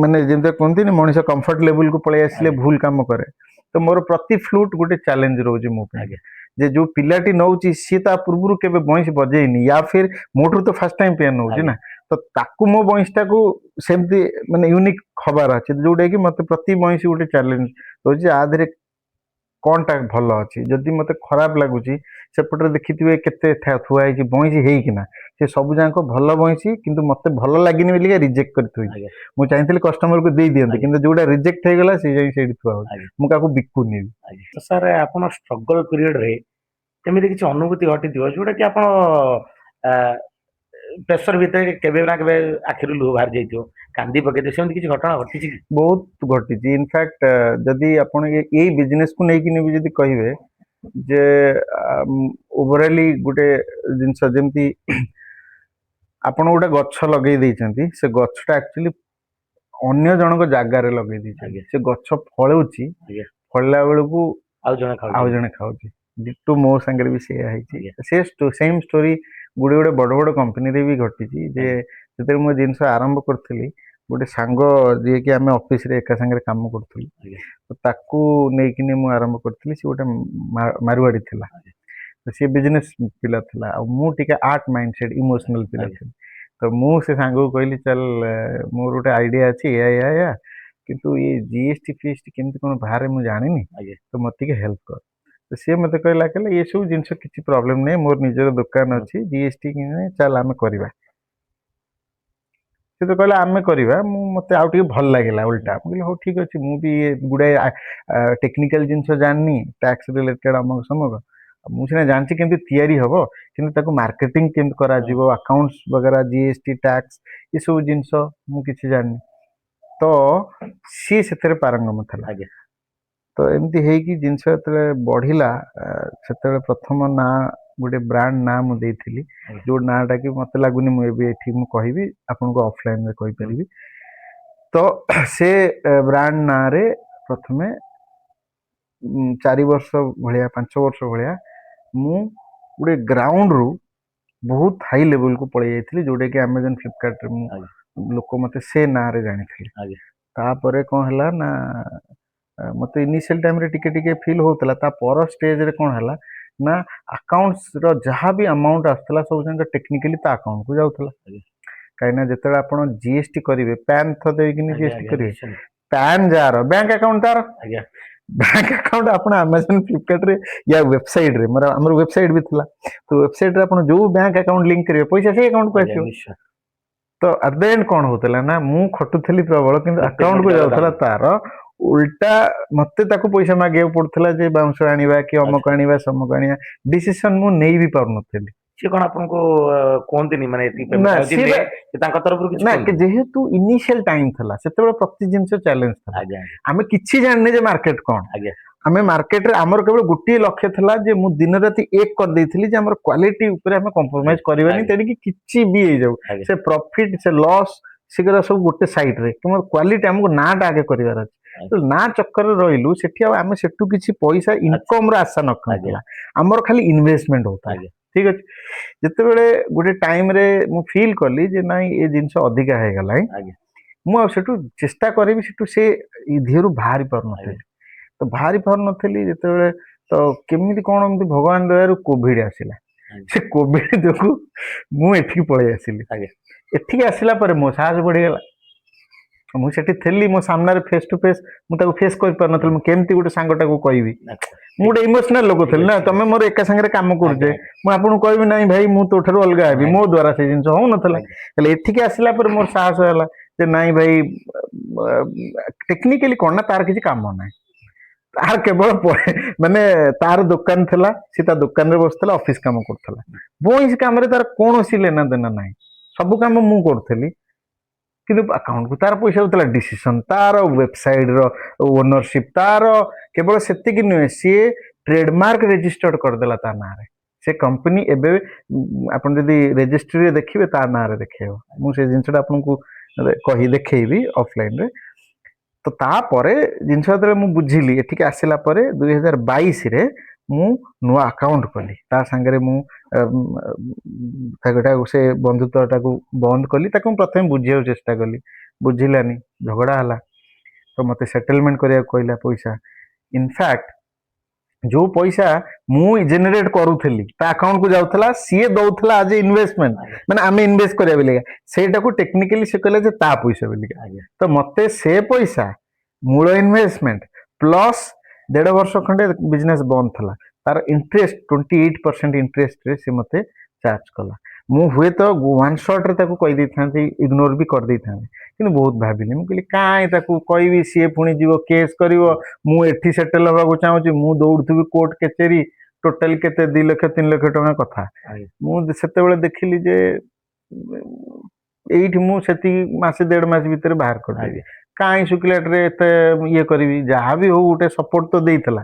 ମାନେ ଯେମିତି କୁହନ୍ତିନି ମଣିଷ କମ୍ଫର୍ଟ ଲେବୁଲକୁ ପଳେଇ ଆସିଲେ ଆଜ୍ଞା ଭୁଲ କାମ କରେ, ତ ମୋର ପ୍ରତି ଫ୍ଲୁଟ ଗୋଟେ ଚ୍ୟାଲେଞ୍ଜ ରହୁଛି ମୋ ପାଇଁ। ଆଜ୍ଞା ଯେ ଯୋଉ ପିଲାଟି ନଉଛି, ସିଏ ତା ପୂର୍ବରୁ କେବେ ବଇଁଶୀ ବଜେଇନି, ୟା ଫିର ମୋଠୁ ତ ଫାର୍ଷ୍ଟ ଟାଇମ ପିଆନୋ ନଉଛି ଆଜ୍ଞା ନା, ତ ତାକୁ ମୋ ବଇଁଶୀଟାକୁ ସେମିତି ମାନେ ୟୁନିକ୍ ହବାର ଅଛି, ଯୋଉଟା କି ମତେ ପ୍ରତି ବଇଁଶୀ ଗୋଟେ ଚ୍ୟାଲେଞ୍ଜ ରହୁଛି। ଆ ଦେହରେ କଣଟା ଭଲ ଅଛି, ଯଦି ମତେ ଖରାପ ଲାଗୁଛି, ସେପଟରେ ଦେଖିଥିବେ କେତେ ଥୁଆ ହେଇଛି ବଇଁଶୀ ହେଇକିନା, ସେ ସବୁ ଯାକ ଭଲ ବଇଁଶୀ, କିନ୍ତୁ ମତେ ଭଲ ଲାଗିନି ବୋଲି ରିଜେକ୍ଟ କରି ଥୋଇଛି। ଆଜ୍ଞା ମୁଁ ଚାହିଁଥିଲି କଷ୍ଟମରକୁ ଦେଇ ଦିଅନ୍ତି, ଆଜ୍ଞା କିନ୍ତୁ ଯୋଉଟା ରିଜେକ୍ଟ ହେଇଗଲା ସେ ଯାଇ ସେଇଠି ଥୁଆ ହଉଛି, ଆଜ୍ଞା ମୁଁ କାହାକୁ ବିକୁନି ବି। ଆଜ୍ଞା। ତ ସାର୍ ଆପଣ ଷ୍ଟ୍ରଗଲ ପିରିୟଡରେ ଏମିତି କିଛି ଅନୁଭୂତି ଘଟିଥିବ ଯୋଉଟା କି ଆପଣ ପ୍ରେସର ଭିତରେ କେବେ ନା କେବେ ଆଖିରୁ ଲୁହ ବାହାରି ଯାଇଥିବ, କାନ୍ଦି ପକେଇଥିବ, ସେମିତି କିଛି ଘଟଣା ଘଟିଛି କି? ବହୁତ ଘଟିଛି। ଇନଫ୍ୟାକ୍ଟ ଯଦି ଆପଣ ଏଇ ବିଜନେସକୁ ନେଇକି ବି ଯଦି କହିବେ ଯେ ଓଭରାଲି ଗୋଟେ ଜିନିଷ ଯେମିତି ଆପଣ ଗୋଟେ ଗଛ ଲଗେଇ ଦେଇଛନ୍ତି, ସେ ଗଛଟା ଆକ୍ଚୁଆଲି ଅନ୍ୟ ଜଣଙ୍କ ଜାଗାରେ ଲଗେଇ ଦେଇଛନ୍ତି, ଆଜ୍ଞା ସେ ଗଛ ଫଳୁଛି, ଆଜ୍ଞା ଫଳିଲା ବେଳକୁ ଆଉ ଜଣେ ଆଉ ଖାଉଛନ୍ତି। ଜଣେ ଖାଉଛି। ଡିଟୋ ମୋ ସାଙ୍ଗରେ ବି ସେଇଆ ହେଇଛି। ଆଜ୍ଞା ସେ ସେମ୍ ଷ୍ଟୋରି ଗୋଟେ ଗୋଟେ ବଡ ବଡ କମ୍ପାନୀରେ ବି ଘଟିଛି। ଯେ ଆଜ୍ଞା ଯେତେବେଳେ ମୁଁ ଜିନିଷ ଆରମ୍ଭ କରିଥିଲି, ଗୋଟେ ସାଙ୍ଗ ଯିଏକି ଆମେ ଅଫିସରେ ଏକା ସାଙ୍ଗରେ କାମ କରୁଥିଲୁ, ଆଜ୍ଞା ତ ତାକୁ ନେଇକିନି ମୁଁ ଆରମ୍ଭ କରିଥିଲି। ସେ ଗୋଟେ ମାରୁଆଡି ଥିଲା, ତ ସିଏ ବିଜନେସ ପିଲା ଥିଲା, ଆଉ ମୁଁ ଟିକେ ଆର୍ଟ ମାଇଣ୍ଡ ସେଟ୍ ଇମୋସନାଲ ପିଲା ଆଜ୍ଞା ଥିଲି। ତ ମୁଁ ସେ ସାଙ୍ଗକୁ କହିଲି ଚାଲ ମୋର ଗୋଟେ ଆଇଡିଆ ଅଛି ଏୟା କିନ୍ତୁ ଏ ଜିଏସଟି ଫିଏସଟି କେମିତି କଣ ବାହାରେ ମୁଁ ଜାଣିନି, ଆଜ୍ଞା ତ ମତେ ଟିକେ ହେଲ୍ପ କର। ତ ସିଏ ମତେ କହିଲା ଏସବୁ ଜିନିଷ କିଛି ପ୍ରୋବ୍ଲେମ ନାହିଁ, ମୋର ନିଜର ଦୋକାନ ଅଛି, ଜିଏସଟି ଚାଲ ଆମେ କରିବା। ସେ ତ କହିଲା ଆମେ କରିବା, ମତେ ଆଉ ଟିକେ ଭଲ ଲାଗିଲା ଓଲଟା। ମୁଁ କହିଲି ହଉ ଠିକ ଅଛି, ମୁଁ ବି ଗୁଡାଏ ଟେକ୍ନିକାଲ ଜିନିଷ ଜାଣିନି, ଟ୍ୟାକ୍ସ ରିଲେଟେଡ ଅମକ ସମକ। ମୁଁ ସିନା ଜାଣିଛି କେମିତି ତିଆରି ହବ, କିନ୍ତୁ ତାକୁ ମାର୍କେଟିଂ କେମିତି କରାଯିବ, ଆକାଉଣ୍ଟସ ବଗେରା, ଜିଏସଟି ଟ୍ୟାକ୍ସ, ଏସବୁ ଜିନିଷ ମୁଁ କିଛି ଜାଣିନି। ତ ସିଏ ସେଥିରେ ପାରଙ୍ଗମ ଥିଲା। ଆଜ୍ଞା ତ ଏମିତି ହେଇକି ଜିନିଷ ଯେତେବେଳେ ବଢିଲା, ସେତେବେଳେ ପ୍ରଥମ ନାଁ ଗୋଟେ ବ୍ରାଣ୍ଡ ନାଁ ମୁଁ ଦେଇଥିଲି, ଯୋଉ ନାଁ ଟା କି ମତେ ଲାଗୁନି ମୁଁ ଏବେ ଏଠି ମୁଁ କହିବି, ଆପଣଙ୍କୁ ଅଫଲାଇନରେ କହିପାରିବି। ତ ସେ ବ୍ରାଣ୍ଡ ନାଁରେ ପ୍ରଥମେ 4 ବର୍ଷ ଭଳିଆ, 5 ବର୍ଷ ଭଳିଆ ମୁଁ ଗୋଟେ ଗ୍ରାଉଣ୍ଡରୁ ବହୁତ ହାଇ ଲେଭେଲକୁ ପଳେଇ ଯାଇଥିଲି, ଯୋଉଟା କି ଆମାଜନ ଫ୍ଲିପକାର୍ଟରେ ଆଜ୍ଞା ଲୋକ ମତେ ସେ ନାଁରେ ଜାଣିଥିଲେ। ଆଜ୍ଞା ତାପରେ କଣ ହେଲା ନା, ମତେ ଇନିସିଆଲ ଟାଇମରେ ଟିକେ ଟିକେ ଫିଲ୍ ହଉଥିଲା। ତା ପର ଷ୍ଟେଜରେ କଣ ହେଲା ନା, ଆକାଉଣ୍ଟସ ର ଯାହା ବି ଆମାଉଣ୍ଟ ଆସୁଥିଲା ସବୁ ଯାକ ଟେକ୍ନିକାଲି ତା ଆକାଉଣ୍ଟକୁ ଯାଉଥିଲା। ଆଜ୍ଞା କାହିଁକିନା ଯେତେବେଳେ ଆପଣ ଜିଏସଟି କରିବେ, ପ୍ୟାନ୍ ଥ ଦେଇକିନି ଆଜ୍ଞା ଜିଏସଟି ଆଜ୍ଞା କରିବେ, ନିଶ୍ଚୟ ପ୍ୟାନ୍ ଯାହାର ବ୍ୟାଙ୍କ ଆକାଉଣ୍ଟ ତାର, ଆଜ୍ଞା ବ୍ୟାଙ୍କ ଆକାଉଣ୍ଟ ଆପଣ ଆମାଜନ ଫ୍ଲିପକାର୍ଟରେ ୟା ୱେବସାଇଟରେ, ଆମର ୱେବସାଇଟ ବି ଥିଲା, ତ ୱେବସାଇଟରେ ଆପଣ ଯୋଉ ବ୍ୟାଙ୍କ ଆକାଉଣ୍ଟ ଲିଙ୍କ କରିବେ, ପଇସା ସେଇ ଆକାଉଣ୍ଟକୁ ଆଜ୍ଞା ଆସିବ। ନିଶ୍ଚୟ ତ ଆଟ୍ ଦ ଏଣ୍ଡ କଣ ହଉଥିଲା ନା, ମୁଁ ଖଟୁଥିଲି ପ୍ରବଳ, କିନ୍ତୁ ଗୋଟେ ପେମେଣ୍ଟ ଆକାଉଣ୍ଟକୁ ଗଲା ଯାଉଥିଲା ତାପରେ ତାର। ଉଲ୍ଟା ମତେ ତାକୁ ପଇସା ମାଗିବାକୁ ପଡୁଥିଲା, ଯେ ବାଉଁଶ ଆଣିବା କି ଅମକ ଆଚ୍ଛା ଆଣିବା ସମକ ଆଣିବା, ଡିସିସନ ମୁଁ ନେଇ ବି ପାରୁନଥିଲି। ସିଏ କଣ ଆପଣଙ୍କୁ କୁହନ୍ତିନି ମାନେ ଏତିକି ନା ପେମେଣ୍ଟ ଆଉଛି ସିଏ ନେ, ବା ସେ ତାଙ୍କ ତରଫରୁ କିଛି ନା କୁହନ୍ତିନି? ଯେହେତୁ ଇନିସିଆଲ ଟାଇମ ଥିଲା, ସେତେବେଳେ ପ୍ରତି ଜିନିଷ ଚ୍ୟାଲେଞ୍ଜ ଥିଲା। ଆଜ୍ଞା ଆମେ କିଛି ଜାଣିନେ ଯେ ମାର୍କେଟ କଣ। ଆଜ୍ଞା ଆମେ ମାର୍କେଟରେ ଆମର କେବଳ ଗୋଟିଏ ଲକ୍ଷ୍ୟ ଥିଲା, ଯେ ମୁଁ ଦିନ ରାତି ଏକ କରିଦେଇଥିଲି ଯେ ଆମର କ୍ୱାଲିଟି ଉପରେ ଆମେ କମ୍ପ୍ରୋମାଇଜ କରିବାନି, ଆଜ୍ଞା ତେଣିକି କିଛି ବି ହେଇଯାଉ, ଆଜ୍ଞା ସେ ପ୍ରଫିଟ ସେ ଲସ୍ ସେଗୁରା ସବୁ ଗୋଟେ ସାଇଡରେ, କିନ୍ତୁ କ୍ୱାଲିଟି ଆମକୁ ନାଁଟା ଆଗେ କରିବାର ଅଛି। ତ ଆଜ୍ଞା ନା ଚକ୍କରରେ ରହିଲୁ ସେଠି, ଆଉ ଆମେ ସେଠୁ କିଛି ପଇସା ଆଚ୍ଛା ଇନକମ ର ଆଶା ଆଜ୍ଞା ନଥିଲା, ଆମର ଖାଲି ଇନଭେଷ୍ଟମେଣ୍ଟ ହଉଥିଲା। ଆଜ୍ଞା ଠିକ ଅଛି, ଯେତେବେଳେ ଗୋଟେ ଟାଇମରେ ମୁଁ ଫିଲ୍ କଲି ଯେ ନାଇଁ ଏ ଜିନିଷ ଅଧିକା ହେଇଗଲାଣି, ଆଜ୍ଞା ମୁଁ ଆଉ ସେଠୁ ଚେଷ୍ଟା କରିବି, ସେଠୁ ସେ ଧିଅରୁ ବାହାରି ଆଜ୍ଞା ପାରୁନଥିଲି। ତ ବାହାରି ପାରୁନଥିଲି ଯେତେବେଳେ, ତ କେମିତି କଣ ଏମିତି ଭଗବାନ ଦୟାରୁ କୋଭିଡ ଆସିଲା। ସେ କୋଭିଡ ଯୋଗୁ ମୁଁ ଏଠିକି ପଳେଇ ଆସିଲି। ଆଜ୍ଞା ଏଠିକି ଆସିଲା ପରେ ମୋ ସାହସ ବଢିଗଲା। ମୁଁ ସେଠି ଥିଲି, ମୋ ସାମ୍ନାରେ ଫେସ ଟୁ ଫେସ ମୁଁ ତାକୁ ଫେସ କରିପାରୁନଥିଲି। ମୁଁ କେମିତି ଗୋଟେ ସାଙ୍ଗଟାକୁ କହିବି, ଆଚ୍ଛା ମୁଁ ଠିକ ଗୋଟେ ଇମୋସନାଲ ଲୋକ ଠିକ ଥିଲି ଅଛି ନା, ଠିକ ତମେ ଅଛି ମୋର ଏକା ସାଙ୍ଗରେ କାମ କରୁଛେ, ଆଜ୍ଞା ମୁଁ ଆପଣଙ୍କୁ କହିବି ନାହିଁ ଭାଇ ମୁଁ ତୋ ଠାରୁ ଅଲଗା ହେବି, ମୋ ଆଜ୍ଞା ଦ୍ଵାରା ସେଇ ଜିନିଷ ହଉନଥିଲା। ଆଜ୍ଞା ହେଲେ ଏଠିକି ଆସିଲା ପରେ ମୋର ସାହସ ହେଲା ଯେ ନାଇଁ ଭାଇ, ଟେକ୍ନିକାଲି କଣ ନା, ତାର କିଛି କାମ ନାହିଁ। ତାର କେବଳ ମାନେ ତାର ଦୋକାନ ଥିଲା, ସେ ତା ଦୋକାନରେ ବସିଥିଲା, ଅଫିସ କାମ କରୁଥିଲା। ବଇଁଶ କାମରେ ତାର କୌଣସି ଲେନା ଦେନା ନାହିଁ, ସବୁ କାମ ମୁଁ କରୁଥିଲି। କିନ୍ତୁ ଆକାଉଣ୍ଟକୁ ତାର ପଇସା ହଉଥିଲା, ଡିସିସନ ତାର, ୱେବସାଇଟ ର ଓନରସିପ ତାର। କେବଳ ସେତିକି ନୁହେଁ, ସିଏ ଟ୍ରେଡମାର୍କ ରେଜିଷ୍ଟର୍ଡ କରିଦେଲା ତା ନାଁରେ। ସେ କମ୍ପାନୀ ଏବେ ଆପଣ ଯଦି ରେଜିଷ୍ଟ୍ରିରେ ଦେଖିବେ, ତା ନାଁରେ ଦେଖେଇବ। ମୁଁ ସେ ଜିନିଷଟା ଆପଣଙ୍କୁ ଦେଖେଇବି ଅଫଲାଇନରେ। ତ ତାପରେ ଜିନିଷ ଯେତେବେଳେ ମୁଁ ବୁଝିଲି, ଏଠିକି ଆସିଲା ପରେ 2022ରେ ମୁଁ ନୂଆ ଆକାଉଣ୍ଟ କଲି। ତା ସାଙ୍ଗରେ ମୁଁ ସେ ବନ୍ଧୁତ୍ୱଟାକୁ ବନ୍ଦ କଲି। ତାକୁ ମୁଁ ପ୍ରଥମେ ବୁଝିବାକୁ ଚେଷ୍ଟା କଲି, ବୁଝିଲାନି, ଝଗଡା ହେଲା। ତ ମତେ ସେଟଲମେଣ୍ଟ କରିବାକୁ କହିଲା ପଇସା। ଇନଫ୍ୟାକ୍ଟ ଯୋଉ ପଇସା ମୁଁ ଜେନେରେଟ କରୁଥିଲି, ତା ଆକାଉଣ୍ଟକୁ ଯାଉଥିଲା, ସିଏ ଦଉଥିଲା ଆଜ ଏ ଇନଭେଷ୍ଟମେଣ୍ଟ, ଆଜ୍ଞା ମାନେ ଆମେ ଇନଭେଷ୍ଟ କରିବା ବୋଲି। ସେଇଟାକୁ ଟେକ୍ନିକାଲି ସେ କହିଲା ଯେ ତା ପଇସା ବୋଲିକା। ଆଜ୍ଞା ତ ମତେ ସେ ପଇସା, ମୂଳ ଇନଭେଷ୍ଟମେଣ୍ଟ ପ୍ଲସ 1.5 ବର୍ଷ ଖଣ୍ଡେ ବିଜନେସ ବନ୍ଦ ଥିଲା, ତାର ଇଣ୍ଟରେଷ୍ଟ 28% ଇଣ୍ଟରେଷ୍ଟରେ ସେ ମତେ ଚାର୍ଜ କଲା। ମୁଁ ହୁଏତ ୱାନ୍ ସଟରେ ତାକୁ କହିଦେଇଥାନ୍ତି, ଇଗ୍ନୋର ବି କରିଦେଇଥାନ୍ତି, କିନ୍ତୁ ବହୁତ ଭାବିଲି। ମୁଁ କହିଲି କାହିଁ ତାକୁ କହିବି, ସିଏ ପୁଣି ଯିବ କେସ୍ କରିବ, ମୁଁ ଏଠି ସେଟେଲ ହବାକୁ ଚାହୁଁଛି, ମୁଁ ଦୌଡୁଥିବି କୋର୍ଟ କଚେରୀ, ଟୋଟାଲି କେତେ 2 ଲକ୍ଷ 3 ଲକ୍ଷ ଟଙ୍କା କଥା। ଆଜ୍ଞା। ମୁଁ ସେତେବେଳେ ଦେଖିଲି ଯେ ଏଇଠି ମୁଁ ସେତିକି ମାସେ 1.5 ମାସ ଭିତରେ ବାହାର କରିଦେବି। କାହିଁ ଶୁଖିଲାଟାରେ ଏତେ ଇଏ କରିବି, ଯାହା ବି ହଉ ଗୋଟେ ସପୋର୍ଟ ତ ଦେଇଥିଲା।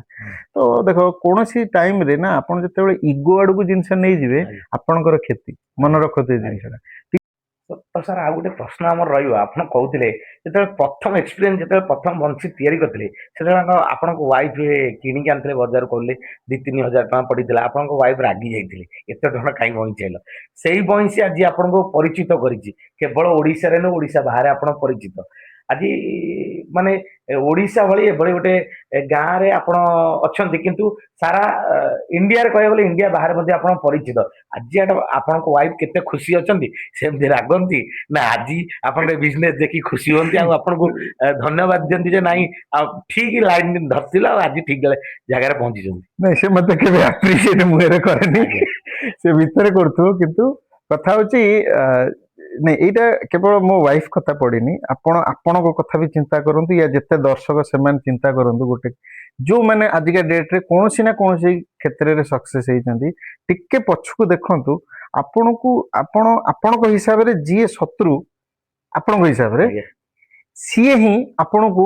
ତ ଦେଖ କୌଣସି ଟାଇମରେ ନା ଆପଣ ଯେତେବେଳେ ଇଗୋ ଆଡକୁ ଜିନିଷ ନେଇଯିବେ ଆପଣଙ୍କର କ୍ଷତି, ମନେ ରଖନ୍ତୁ ଏ ଜିନିଷଟା। ତ ସାର୍ ଆଉ ଗୋଟେ ପ୍ରଶ୍ନ ଆମର ରହିବ, ଆପଣ କହୁଥିଲେ ଯେତେବେଳେ ପ୍ରଥମ ଏକ୍ସପିରିଏନ୍ସ, ଯେତେବେଳେ ପ୍ରଥମ ବଂଶୀ ତିଆରି କରିଥିଲେ ସେତେବେଳେ ଆପଣଙ୍କ ୱାଇଫ କିଣିକି ଆଣିଥିଲେ ବଜାରରୁ, କହିଲେ 2-3 ହଜାର ଟଙ୍କା ପଡିଥିଲା, ଆପଣଙ୍କ ୱାଇଫ ରାଗି ଯାଇଥିଲେ ଏତେ ଟଙ୍କା କାହିଁ ବଇଁଚି ଆଇଲ। ସେଇ ବଇଁଶୀ ଆଜି ଆପଣଙ୍କୁ ପରିଚିତ କରିଛି, କେବଳ ଓଡିଶାରେ ନୁହେଁ ଓଡିଶା ବାହାରେ ଆପଣ ପରିଚିତ। ଆଜି ମାନେ ଓଡିଶା ଭଳି ଏଭଳି ଗୋଟେ ଗାଁରେ ଆପଣ ଅଛନ୍ତି, କିନ୍ତୁ ସାରା ଇଣ୍ଡିଆରେ କହିବାକୁ ଗଲେ ଇଣ୍ଡିଆ ବାହାରେ ମଧ୍ୟ ଆପଣ ପରିଚିତ। ଆଜି ଆପଣଙ୍କ ୱାଇଫ କେତେ ଖୁସି ଅଛନ୍ତି, ସେମିତି ରାଗନ୍ତି ନା ଆଜି ଆପଣଙ୍କ ବିଜନେସ ଦେଖି ଖୁସି ହୁଅନ୍ତି ଆଉ ଆପଣଙ୍କୁ ଧନ୍ୟବାଦ ଦିଅନ୍ତି ଯେ ନାଇଁ ଆଉ ଠିକ ଲାଇନ ଧରିଥିଲା ଆଉ ଆଜି ଠିକ ଜାଗାରେ ପହଞ୍ଚିଛନ୍ତି? ନାଇଁ, ସେ ମତେ କେବେ ଆପ୍ରିସିଏଟ ମୁହଁରେ କରେନି, ସେ ଭିତରେ କରୁଥିବ। କିନ୍ତୁ କଥା ହଉଛି ନାଇଁ, ଏଇଟା କେବଳ ମୋ ୱାଇଫ କଥା ପଡିନି, ଆପଣ ଆପଣଙ୍କ କଥା ବି ଚିନ୍ତା କରନ୍ତୁ, ୟା ଯେତେ ଦର୍ଶକ ସେମାନେ ଚିନ୍ତା କରନ୍ତୁ। ଗୋଟେ ଯୋଉମାନେ ଆଜିକା ଡେଟରେ କୌଣସି ନା କୌଣସି କ୍ଷେତ୍ରରେ ସକ୍ସେସ ହେଇଛନ୍ତି, ଟିକେ ପଛକୁ ଦେଖନ୍ତୁ। ଆପଣଙ୍କ ହିସାବରେ ଯିଏ ଶତ୍ରୁ, ଆପଣଙ୍କ ହିସାବରେ ସିଏ ହିଁ ଆପଣଙ୍କୁ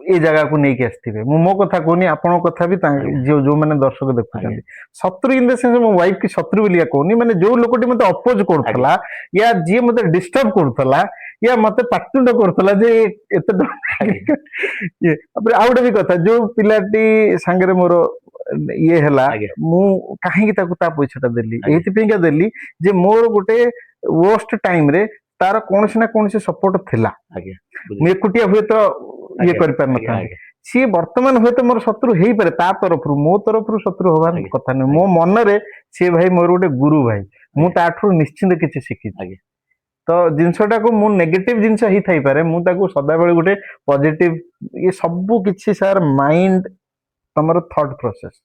ଏ ଜାଗାକୁ ନେଇକି ଆସିଥିବେ। ମୁଁ ମୋ କଥା କହୁନି, ଆପଣଙ୍କ କଥା ବି ଯୋଉମାନେ ଦର୍ଶକ ଦେଖୁଛନ୍ତି। ଶତ୍ରୁ ଇନ ଦ ସେନ୍ସ ମୋ ୱାଇଫ କି ଶତ୍ରୁ ବୋଲି କହୁନି, ମାନେ ଯୋଉ ଲୋକଟି ମତେ ଅପୋଜ କରୁଥିଲା, ୟା ଯିଏ ମତେ ଡିଷ୍ଟର୍ବ କରୁଥିଲା, ୟା ମତେ ପାଟୁଣ୍ଡ କରୁଥିଲା ଯେ ଏତେ ତାପରେ ଆଉ ଗୋଟେ ବି କଥା, ଯୋଉ ପିଲାଟି ସାଙ୍ଗରେ ମୋର ଇଏ ହେଲା, ମୁଁ କାହିଁକି ତାକୁ ତା ପଇସାଟା ଦେଲି, ଏଇଥିପାଇଁକା ଦେଲି ଯେ ମୋର ଗୋଟେ ୱର୍ଷ୍ଟ ଟାଇମରେ ତାର କୌଣସି ନା କୌଣସି ସପୋର୍ଟ ଥିଲା। ମୁଁ ଏକୁଟିଆ ହୁଏତ ଇଏ କରିପାରିନଥାନ୍ତି। ସିଏ ବର୍ତ୍ତମାନ ହୁଏତ ମୋର ଶତ୍ରୁ ହେଇପାରେ ତା ତରଫରୁ, ମୋ ତରଫରୁ ଶତ୍ରୁ ହବାର କଥା ନୁହେଁ। ମୋ ମନରେ ସିଏ ଭାଇ ମୋର ଗୋଟେ ଗୁରୁ ଭାଇ, ମୁଁ ତାଠୁ ନିଶ୍ଚିନ୍ତ କିଛି ଶିଖିଛି। ତ ଜିନିଷଟାକୁ ମୁଁ ନେଗେଟିଭ ଜିନିଷ ହେଇଥାଇପାରେ, ମୁଁ ତାକୁ ସଦାବେଳେ ଗୋଟେ ପଜିଟିଭ, ଇଏ ସବୁ କିଛି ସାର୍ ମାଇଣ୍ଡ, ତମର ଥଟ୍ ପ୍ରୋସେସ।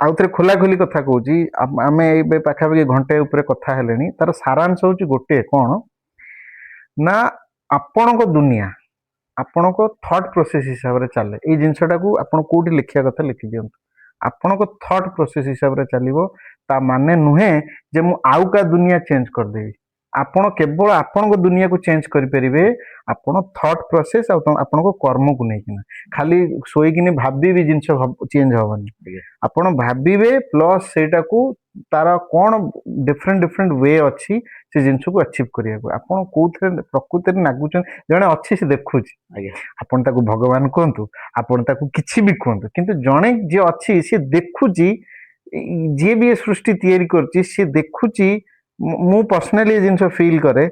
ଆଉ ଥରେ ଖୋଲା ଖୋଲି କଥା କହୁଛି, ଆମେ ଏବେ ପାଖାପାଖି ଘଣ୍ଟେ ଉପରେ କଥା ହେଲେଣି, ତାର ସାରାଂଶ ହଉଛି ଗୋଟେ, କଣ ନା ଆପଣଙ୍କ ଦୁନିଆ ଆପଣଙ୍କ ଥଟ୍ ପ୍ରୋସେସ ହିସାବରେ ଚାଲେ। ଏଇ ଜିନିଷଟାକୁ ଆପଣ କୋଉଠି ଲେଖିବା କଥା ଲେଖି ଦିଅନ୍ତୁ। ଆପଣଙ୍କ ଥଟ୍ ପ୍ରୋସେସ ହିସାବରେ ଚାଲିବ, ତା ମାନେ ନୁହେଁ ଯେ ମୁଁ ଆଉ କାହା ଦୁନିଆ ଚେଞ୍ଜ କରିଦେବି। ଆପଣ କେବଳ ଆପଣଙ୍କ ଦୁନିଆକୁ ଚେଞ୍ଜ କରିପାରିବେ ଆପଣ ଥଟ୍ ପ୍ରୋସେସ ଆଉ ଆପଣଙ୍କ କର୍ମକୁ ନେଇକିନା। ଖାଲି ଶୋଇକିନି ଭାବିବି ଜିନିଷ ଚେଞ୍ଜ ହବନି। ଆପଣ ଭାବିବେ ପ୍ଲସ୍ ସେଇଟାକୁ ତାର କଣ ଡିଫରେଣ୍ଟ ୱେ ଅଛି ସେ ଜିନିଷକୁ ଆଚିଭ୍ କରିବାକୁ। ଆପଣ କୋଉଥିରେ ପ୍ରକୃତିରେ ନାଗୁଛନ୍ତି, ଜଣେ ଅଛି ସେ ଦେଖୁଛି, ଆପଣ ତାକୁ ଭଗବାନ କୁହନ୍ତୁ, ଆପଣ ତାକୁ କିଛି ବି କୁହନ୍ତୁ, କିନ୍ତୁ ଜଣେ ଯିଏ ଅଛି ସିଏ ଦେଖୁଛି, ଯିଏ ବି ଏ ସୃଷ୍ଟି ତିଆରି କରୁଛି ସିଏ ଦେଖୁଛି। ମୁଁ ପର୍ସନାଲି ଏ ଜିନିଷ ଫିଲ୍ କରେ,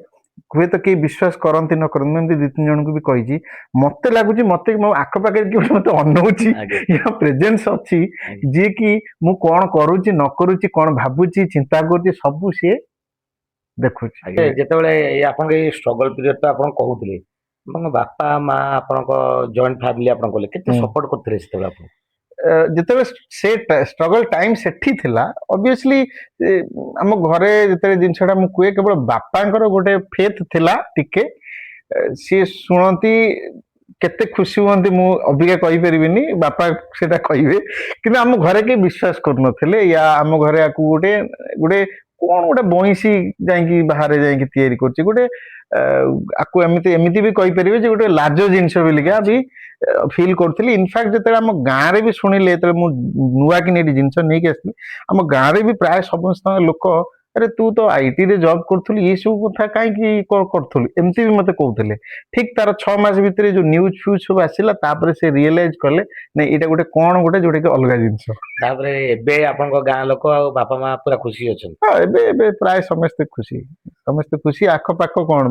ହୁଏତ କେହି ବିଶ୍ୱାସ କରନ୍ତି ନ କରନ୍ତି, ମୁଁ ଏମିତି 2-3 ଜଣଙ୍କୁ ବି କହିଛି, ମତେ ଲାଗୁଛି ମତେ ମୋ ଆଖପାଖରେ କିଏ ମତେ ଅନଉଛି, ପ୍ରେଜେନ୍ସ ଅଛି, ଯିଏ କି ମୁଁ କଣ କରୁଛି ନ କରୁଛି, କଣ ଭାବୁଛି ଚିନ୍ତା କରୁଛି, ସବୁ ସିଏ ଦେଖୁଛି। ଯେତେବେଳେ ଆପଣଙ୍କ ଏଇ ଷ୍ଟ୍ରଗଲ ପିରିୟଡ ତ ଆପଣ କହୁଥିଲେ, ଆପଣଙ୍କ ବାପା ମା ଆପଣଙ୍କ ଜଏଣ୍ଟ ଫ୍ୟାମିଲି ଆପଣ କଲେ, କେତେ ସପୋର୍ଟ କରୁଥିଲେ ସେତେବେଳେ ଆପଣ? ଯେତେବେଳେ ସେ ଷ୍ଟ୍ରଗଲ ଟାଇମ ସେଠି ଥିଲା, ଅବଭିୟସଲି ଆମ ଘରେ ଯେତେବେଳେ ଜିନିଷଟା ମୁଁ କୁହେ, କେବଳ ବାପାଙ୍କର ଗୋଟେ ଫେଥ୍ ଥିଲା ଟିକେ, ସିଏ ଶୁଣନ୍ତି, କେତେ ଖୁସି ହୁଅନ୍ତି ମୁଁ ଅବିକା କହିପାରିବିନି, ବାପା ସେଟା କହିବେ। କିନ୍ତୁ ଆମ ଘରେ କେହି ବିଶ୍ୱାସ କରୁନଥିଲେ, ୟା ଆମ ଘରେ ଆକୁ ଗୋଟେ କଣ ଗୋଟେ ବଇଁଶୀ ଯାଇକି ବାହାରେ ଯାଇକି ତିଆରି କରୁଛି, ଗୋଟେ ଆକୁ ଏମିତି ବି କହିପାରିବେ ଯେ ଗୋଟେ ଲାଜ ଜିନିଷ ବୋଲିକା ବି ଫିଲ୍ କରୁଥିଲି। ଇନଫ୍ୟାକ୍ଟ ଯେତେବେଳେ ଆମ ଗାଁରେ ବି ଶୁଣିଲେ, ଯେତେବେଳେ ମୁଁ ନୂଆ କିନି ଏଠି ଜିନିଷ ନେଇକି ଆସିଥିଲି, ଆମ ଗାଁରେ ବି ପ୍ରାୟ ସମସ୍ତ ଲୋକ, ଆରେ ତୁ ତ IT ରେ ଜବ୍ କରୁଥିଲୁ, ଏ ସବୁ କଥା କାହିଁକି କରୁଥିଲୁ, ଏମିତି ବି ମତେ କହୁଥିଲେ। ଠିକ ତାର 6 ମାସ ଭିତରେ ଯୋଉ ନ୍ୟୁଜ ଫ୍ୟୁଜ ସବୁ ଆସିଲା, ତାପରେ ସେ ରିଏଲାଇଜ କଲେ ନାଇଁ ଏଇଟା ଗୋଟେ କଣ ଗୋଟେ ଯୋଉଟା କି ଅଲଗା ଜିନିଷ। ତାପରେ ଏବେ ଆପଣଙ୍କ ଗାଁ ଲୋକ ଆଉ ବାପା ମା ପୁରା ଖୁସି ଅଛନ୍ତି? ହଁ, ଏବେ ପ୍ରାୟ ସମସ୍ତେ ଖୁସି। ଆଖପାଖ କଣ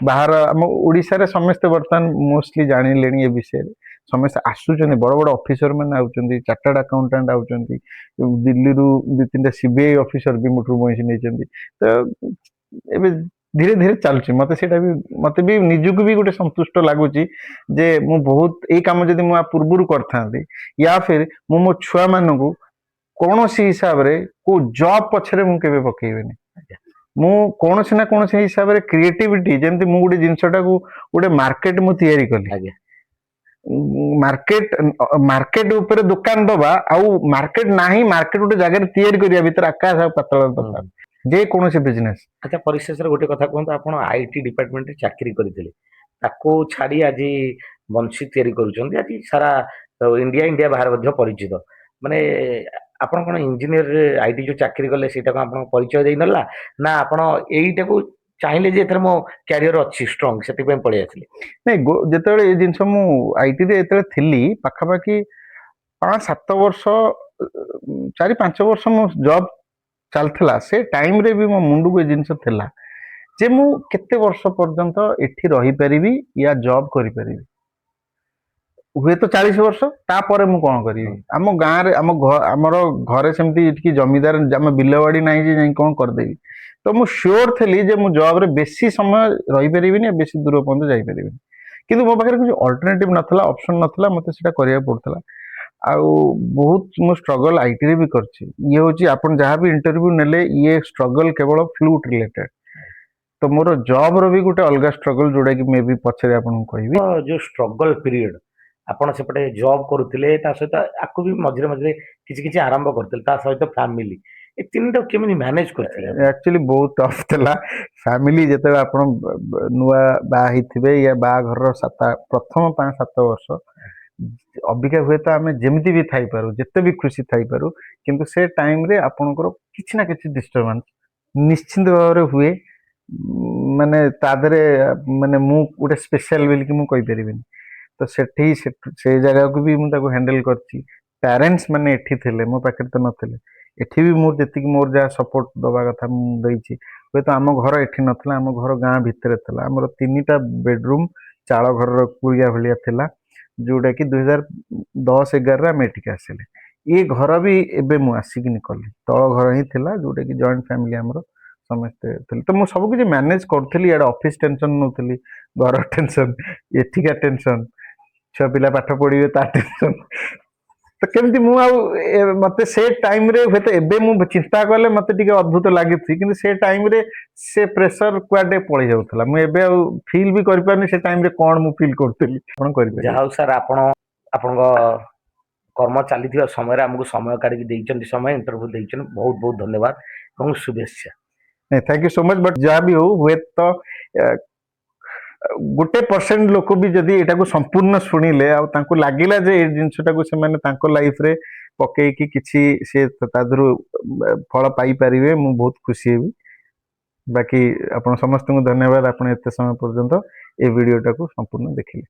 ବାହାର ଆମ ଓଡିଶାରେ ସମସ୍ତେ ବର୍ତ୍ତମାନ ମୋଷ୍ଟଲି ଜାଣିଲେଣି ଏ ବିଷୟରେ, ସମସ୍ତେ ଆସୁଛନ୍ତି, ବଡ ବଡ ଅଫିସର ମାନେ ଆଉଛନ୍ତି, ଚାର୍ଟାର୍ଡ ଆକାଉଣ୍ଟାଣ୍ଟ ଆଉଛନ୍ତି, ଦିଲ୍ଲୀରୁ 2-3ଟା CBI ଅଫିସର ବି ମୋଠୁ ବଇଁଶୀ ନେଇଛନ୍ତି। ତ ଏବେ ଧୀରେ ଧୀରେ ଚାଲୁଛି। ମତେ ବି ନିଜକୁ ବି ଗୋଟେ ସନ୍ତୁଷ୍ଟ ଲାଗୁଛି ଯେ ମୁଁ ବହୁତ ଏଇ କାମ ଯଦି ମୁଁ ପୂର୍ବରୁ କରିଥାନ୍ତି, ୟା ଫିର ମୁଁ ମୋ ଛୁଆ ମାନଙ୍କୁ କୌଣସି ହିସାବରେ କୋଉ ଜବ୍ ପଛରେ ମୁଁ କେବେ ପକେଇବିନି। ମୁଁ କୌଣସି ନା କୌଣସି ହିସାବରେ କ୍ରିଏଟିଭିଟି, ଯେମିତି ମୁଁ ଗୋଟେ ଜିନିଷଟାକୁ ଗୋଟେ ମାର୍କେଟ ମୁଁ ତିଆରି କଲି, ମାର୍କେଟ ଉପରେ ଦୋକାନ ଦବା ଆଉ ମାର୍କେଟ ନାହିଁ ମାର୍କେଟ ଗୋଟେ ଜାଗାରେ ତିଆରି କରିବା ଭିତରେ ଆକାଶ ଆଉ ପାତାଳ ତଫାତ ଯେ କୌଣସି ବିଜନେସ। ଆଚ୍ଛା ପରିଶେଷରେ ଗୋଟେ କଥା କୁହନ୍ତୁ, ଆପଣ ଆଇଟି ଡିପାର୍ଟମେଣ୍ଟରେ ଚାକିରି କରିଥିଲେ, ତାକୁ ଛାଡି ଆଜି ବଂଶୀ ତିଆରି କରୁଛନ୍ତି, ଆଜି ସାରା ଇଣ୍ଡିଆ ବାହାରେ ମଧ୍ୟ ପରିଚିତ। ମାନେ ଆପଣ କଣ ଇଞ୍ଜିନିୟର ଆଇଟି ଯୋଉ ଚାକିରି କଲେ ସେଇଟା କଣ ଆପଣଙ୍କ ପରିଚୟ ଦେଇନେଲା, ନା ଆପଣ ଏଇଟାକୁ ଚାହିଁଲେ ଯେ ଏଥିରେ ମୋ କ୍ୟାରିୟର ଅଛି ଷ୍ଟ୍ରଙ୍ଗ ସେଥିପାଇଁ ପଳେଇ ଆସିଲେ? ନାଇଁ ଯେତେବେଳେ ଏ ଜିନିଷ ମୁଁ ଆଇଟିରେ ଯେତେବେଳେ ଥିଲି ପାଖାପାଖି 5-7 ବର୍ଷ 4-5 ବର୍ଷ ମୋ ଜବ୍ ଚାଲିଥିଲା, ସେ ଟାଇମରେ ବି ମୋ ମୁଣ୍ଡକୁ ଏ ଜିନିଷ ଥିଲା ଯେ ମୁଁ କେତେ ବର୍ଷ ପର୍ଯ୍ୟନ୍ତ ଏଠି ରହିପାରିବି ୟା ଜବ୍ କରିପାରିବି, ହୁଏତ 40 ବର୍ଷ ତାପରେ ମୁଁ କଣ କରିବି। ଆମ ଗାଁରେ ଆମର ଘରେ ସେମିତି ଏଠିକି ଜମିଦାର ଆମ ବିଲବାଡି ନାହିଁ ଯେ ଯାଇ କଣ କରିଦେବି, ତ ମୁଁ ସିଓର ଥିଲି ଯେ ମୁଁ ଜବରେ ବେଶୀ ସମୟ ରହିପାରିବିନି, ବେଶୀ ଦୂର ପର୍ଯ୍ୟନ୍ତ ଯାଇପାରିବିନି, କିନ୍ତୁ ମୋ ପାଖରେ କିଛି ଅଲ୍ଟରନେଟିଭ ନଥିଲା, ଅପସନ ନଥିଲା, ମତେ ସେଟା କରିବାକୁ ପଡୁଥିଲା। ଆଉ ବହୁତ ମୁଁ ଷ୍ଟ୍ରଗଲ ଆଇଟିରେ ବି କରିଛି। ଇଏ ହଉଛି ଆପଣ ଯାହା ବି ଇଣ୍ଟରଭ୍ୟୁ ନେଲେ ଇଏ ଷ୍ଟ୍ରଗଲ କେବଳ ଫ୍ଲୁଟ ରିଲେଟେଡ, ତ ମୋର ଜବ ର ବି ଗୋଟେ ଅଲଗା ଷ୍ଟ୍ରଗଲ ଯୋଉଟା କି ମେ ବି ପଛରେ ଆପଣଙ୍କୁ କହିବି। ଯୋଉ ଷ୍ଟ୍ରଗଲ ପିରିୟଡ ଆପଣ ସେପଟେ ଜବ୍ କରୁଥିଲେ, ତା ସହିତ ଆକୁ ବି ମଝିରେ ମଝିରେ କିଛି କିଛି ଆରମ୍ଭ କରିଥିଲେ, ତା ସହିତ ଫ୍ୟାମିଲି, ଏ ତିନିଟାକୁ କେମିତି ମ୍ୟାନେଜ କରିଥିଲେ? ଆକ୍ଚୁଆଲି ବହୁତ ଟଫ୍ ଥିଲା। ଫ୍ୟାମିଲି ଯେତେବେଳେ ଆପଣ ନୂଆ ବାହା ହେଇଥିବେ ୟା ବାହାଘରର ପ୍ରଥମ 5-7 ବର୍ଷ ଅବିକା ହୁଏତ ଆମେ ଯେମିତି ବି ଥାଇପାରୁ, ଯେତେ ବି ଖୁସି ଥାଇପାରୁ, କିନ୍ତୁ ସେ ଟାଇମରେ ଆପଣଙ୍କର କିଛି ନା କିଛି ଡିଷ୍ଟର୍ବାନ୍ସ ନିଶ୍ଚିନ୍ତ ଭାବରେ ହୁଏ। ମାନେ ତା ଦେହରେ ମାନେ ମୁଁ ଗୋଟେ ସ୍ପେଶାଲ ବୋଲିକି ମୁଁ କହିପାରିବିନି, ତ ସେ ଜାଗାକୁ ବି ମୁଁ ତାକୁ ହ୍ୟାଣ୍ଡେଲ କରିଛି। ପ୍ୟାରେଣ୍ଟସ ମାନେ ଏଠି ଥିଲେ, ମୋ ପାଖରେ ତ ନଥିଲେ, ଏଠି ବି ମୁଁ ଯେତିକି ମୋର ଯାହା ସପୋର୍ଟ ଦବା କଥା ମୁଁ ଦେଇଛି। ହୁଏତ ଆମ ଘର ଏଠି ନଥିଲା, ଆମ ଘର ଗାଁ ଭିତରେ ଥିଲା, ଆମର 3ଟା ବେଡରୁମ ଚାଳ ଘରର କୁଳିଆ ଭଳିଆ ଥିଲା, ଯୋଉଟା କି 2010-11ରେ ଆମେ ଏଠିକି ଆସିଲେ। ଏ ଘର ବି ଏବେ ମୁଁ ଆସିକିନି କଲି, ତଳ ଘର ହିଁ ଥିଲା, ଯୋଉଟା କି ଜଏଣ୍ଟ ଫ୍ୟାମିଲି ଆମର ସମସ୍ତେ ଥିଲେ, ତ ମୁଁ ସବୁ କିଛି ମ୍ୟାନେଜ କରୁଥିଲି। ଇଆଡେ ଅଫିସ ଟେନସନ ନଉଥିଲି, ଘର ଟେନସନ, ଏଠିକା ଟେନସନ, ଛୁଆ ପିଲା ପାଠ ପଢିବେ ତା ଟେନସନ, ତ କେମିତି ମୁଁ ଆଉ ମତେ ସେ ଟାଇମରେ ହୁଏତ ଏବେ ମୁଁ ଚିନ୍ତା କଲେ ମତେ ଟିକେ ଅଦ୍ଭୁତ ଲାଗୁଛି, କିନ୍ତୁ ସେ ଟାଇମରେ ସେ ପ୍ରେସର କୁଆଡେ ପଳେଇ ଯାଉଥିଲା, ମୁଁ ଏବେ ଆଉ ଫିଲ୍ ବି କରିପାରୁନି ସେ ଟାଇମରେ କଣ ମୁଁ ଫିଲ୍ କରୁଥିଲି। ଆପଣ କରିପାରିବେ। ଯାହା ହଉ ସାର୍, ଆପଣ ଆପଣଙ୍କ କର୍ମ ଚାଲିଥିବା ସମୟରେ ଆମକୁ ସମୟ କାଢିକି ଦେଇଛନ୍ତି, ସମୟ ଇଣ୍ଟରଭ୍ୟୁ ଦେଇଛନ୍ତି, ବହୁତ ବହୁତ ଧନ୍ୟବାଦ ଏବଂ ଶୁଭେଚ୍ଛା। Thank you so much. But ଯାହା ବି ହଉ, ହୁଏତ 1% ଲୋକ ବି ଯଦି ଏଟାକୁ ସମ୍ପୂର୍ଣ୍ଣ ଶୁଣିଲେ ଆଉ ତାଙ୍କୁ ଲାଗିଲା ଯେ ଏଇ ଜିନିଷଟାକୁ ସେମାନେ ତାଙ୍କ ଲାଇଫରେ ପକେଇକି କିଛି ସେ ତା ଦେହରୁ ଫଳ ପାଇପାରିବେ, ମୁଁ ବହୁତ ଖୁସି ହେବି। ବାକି ଆପଣ ସମସ୍ତଙ୍କୁ ଧନ୍ୟବାଦ, ଆପଣ ଏତେ ସମୟ ପର୍ଯ୍ୟନ୍ତ ଏ ଭିଡିଓଟାକୁ ସମ୍ପୂର୍ଣ୍ଣ ଦେଖିଲେ।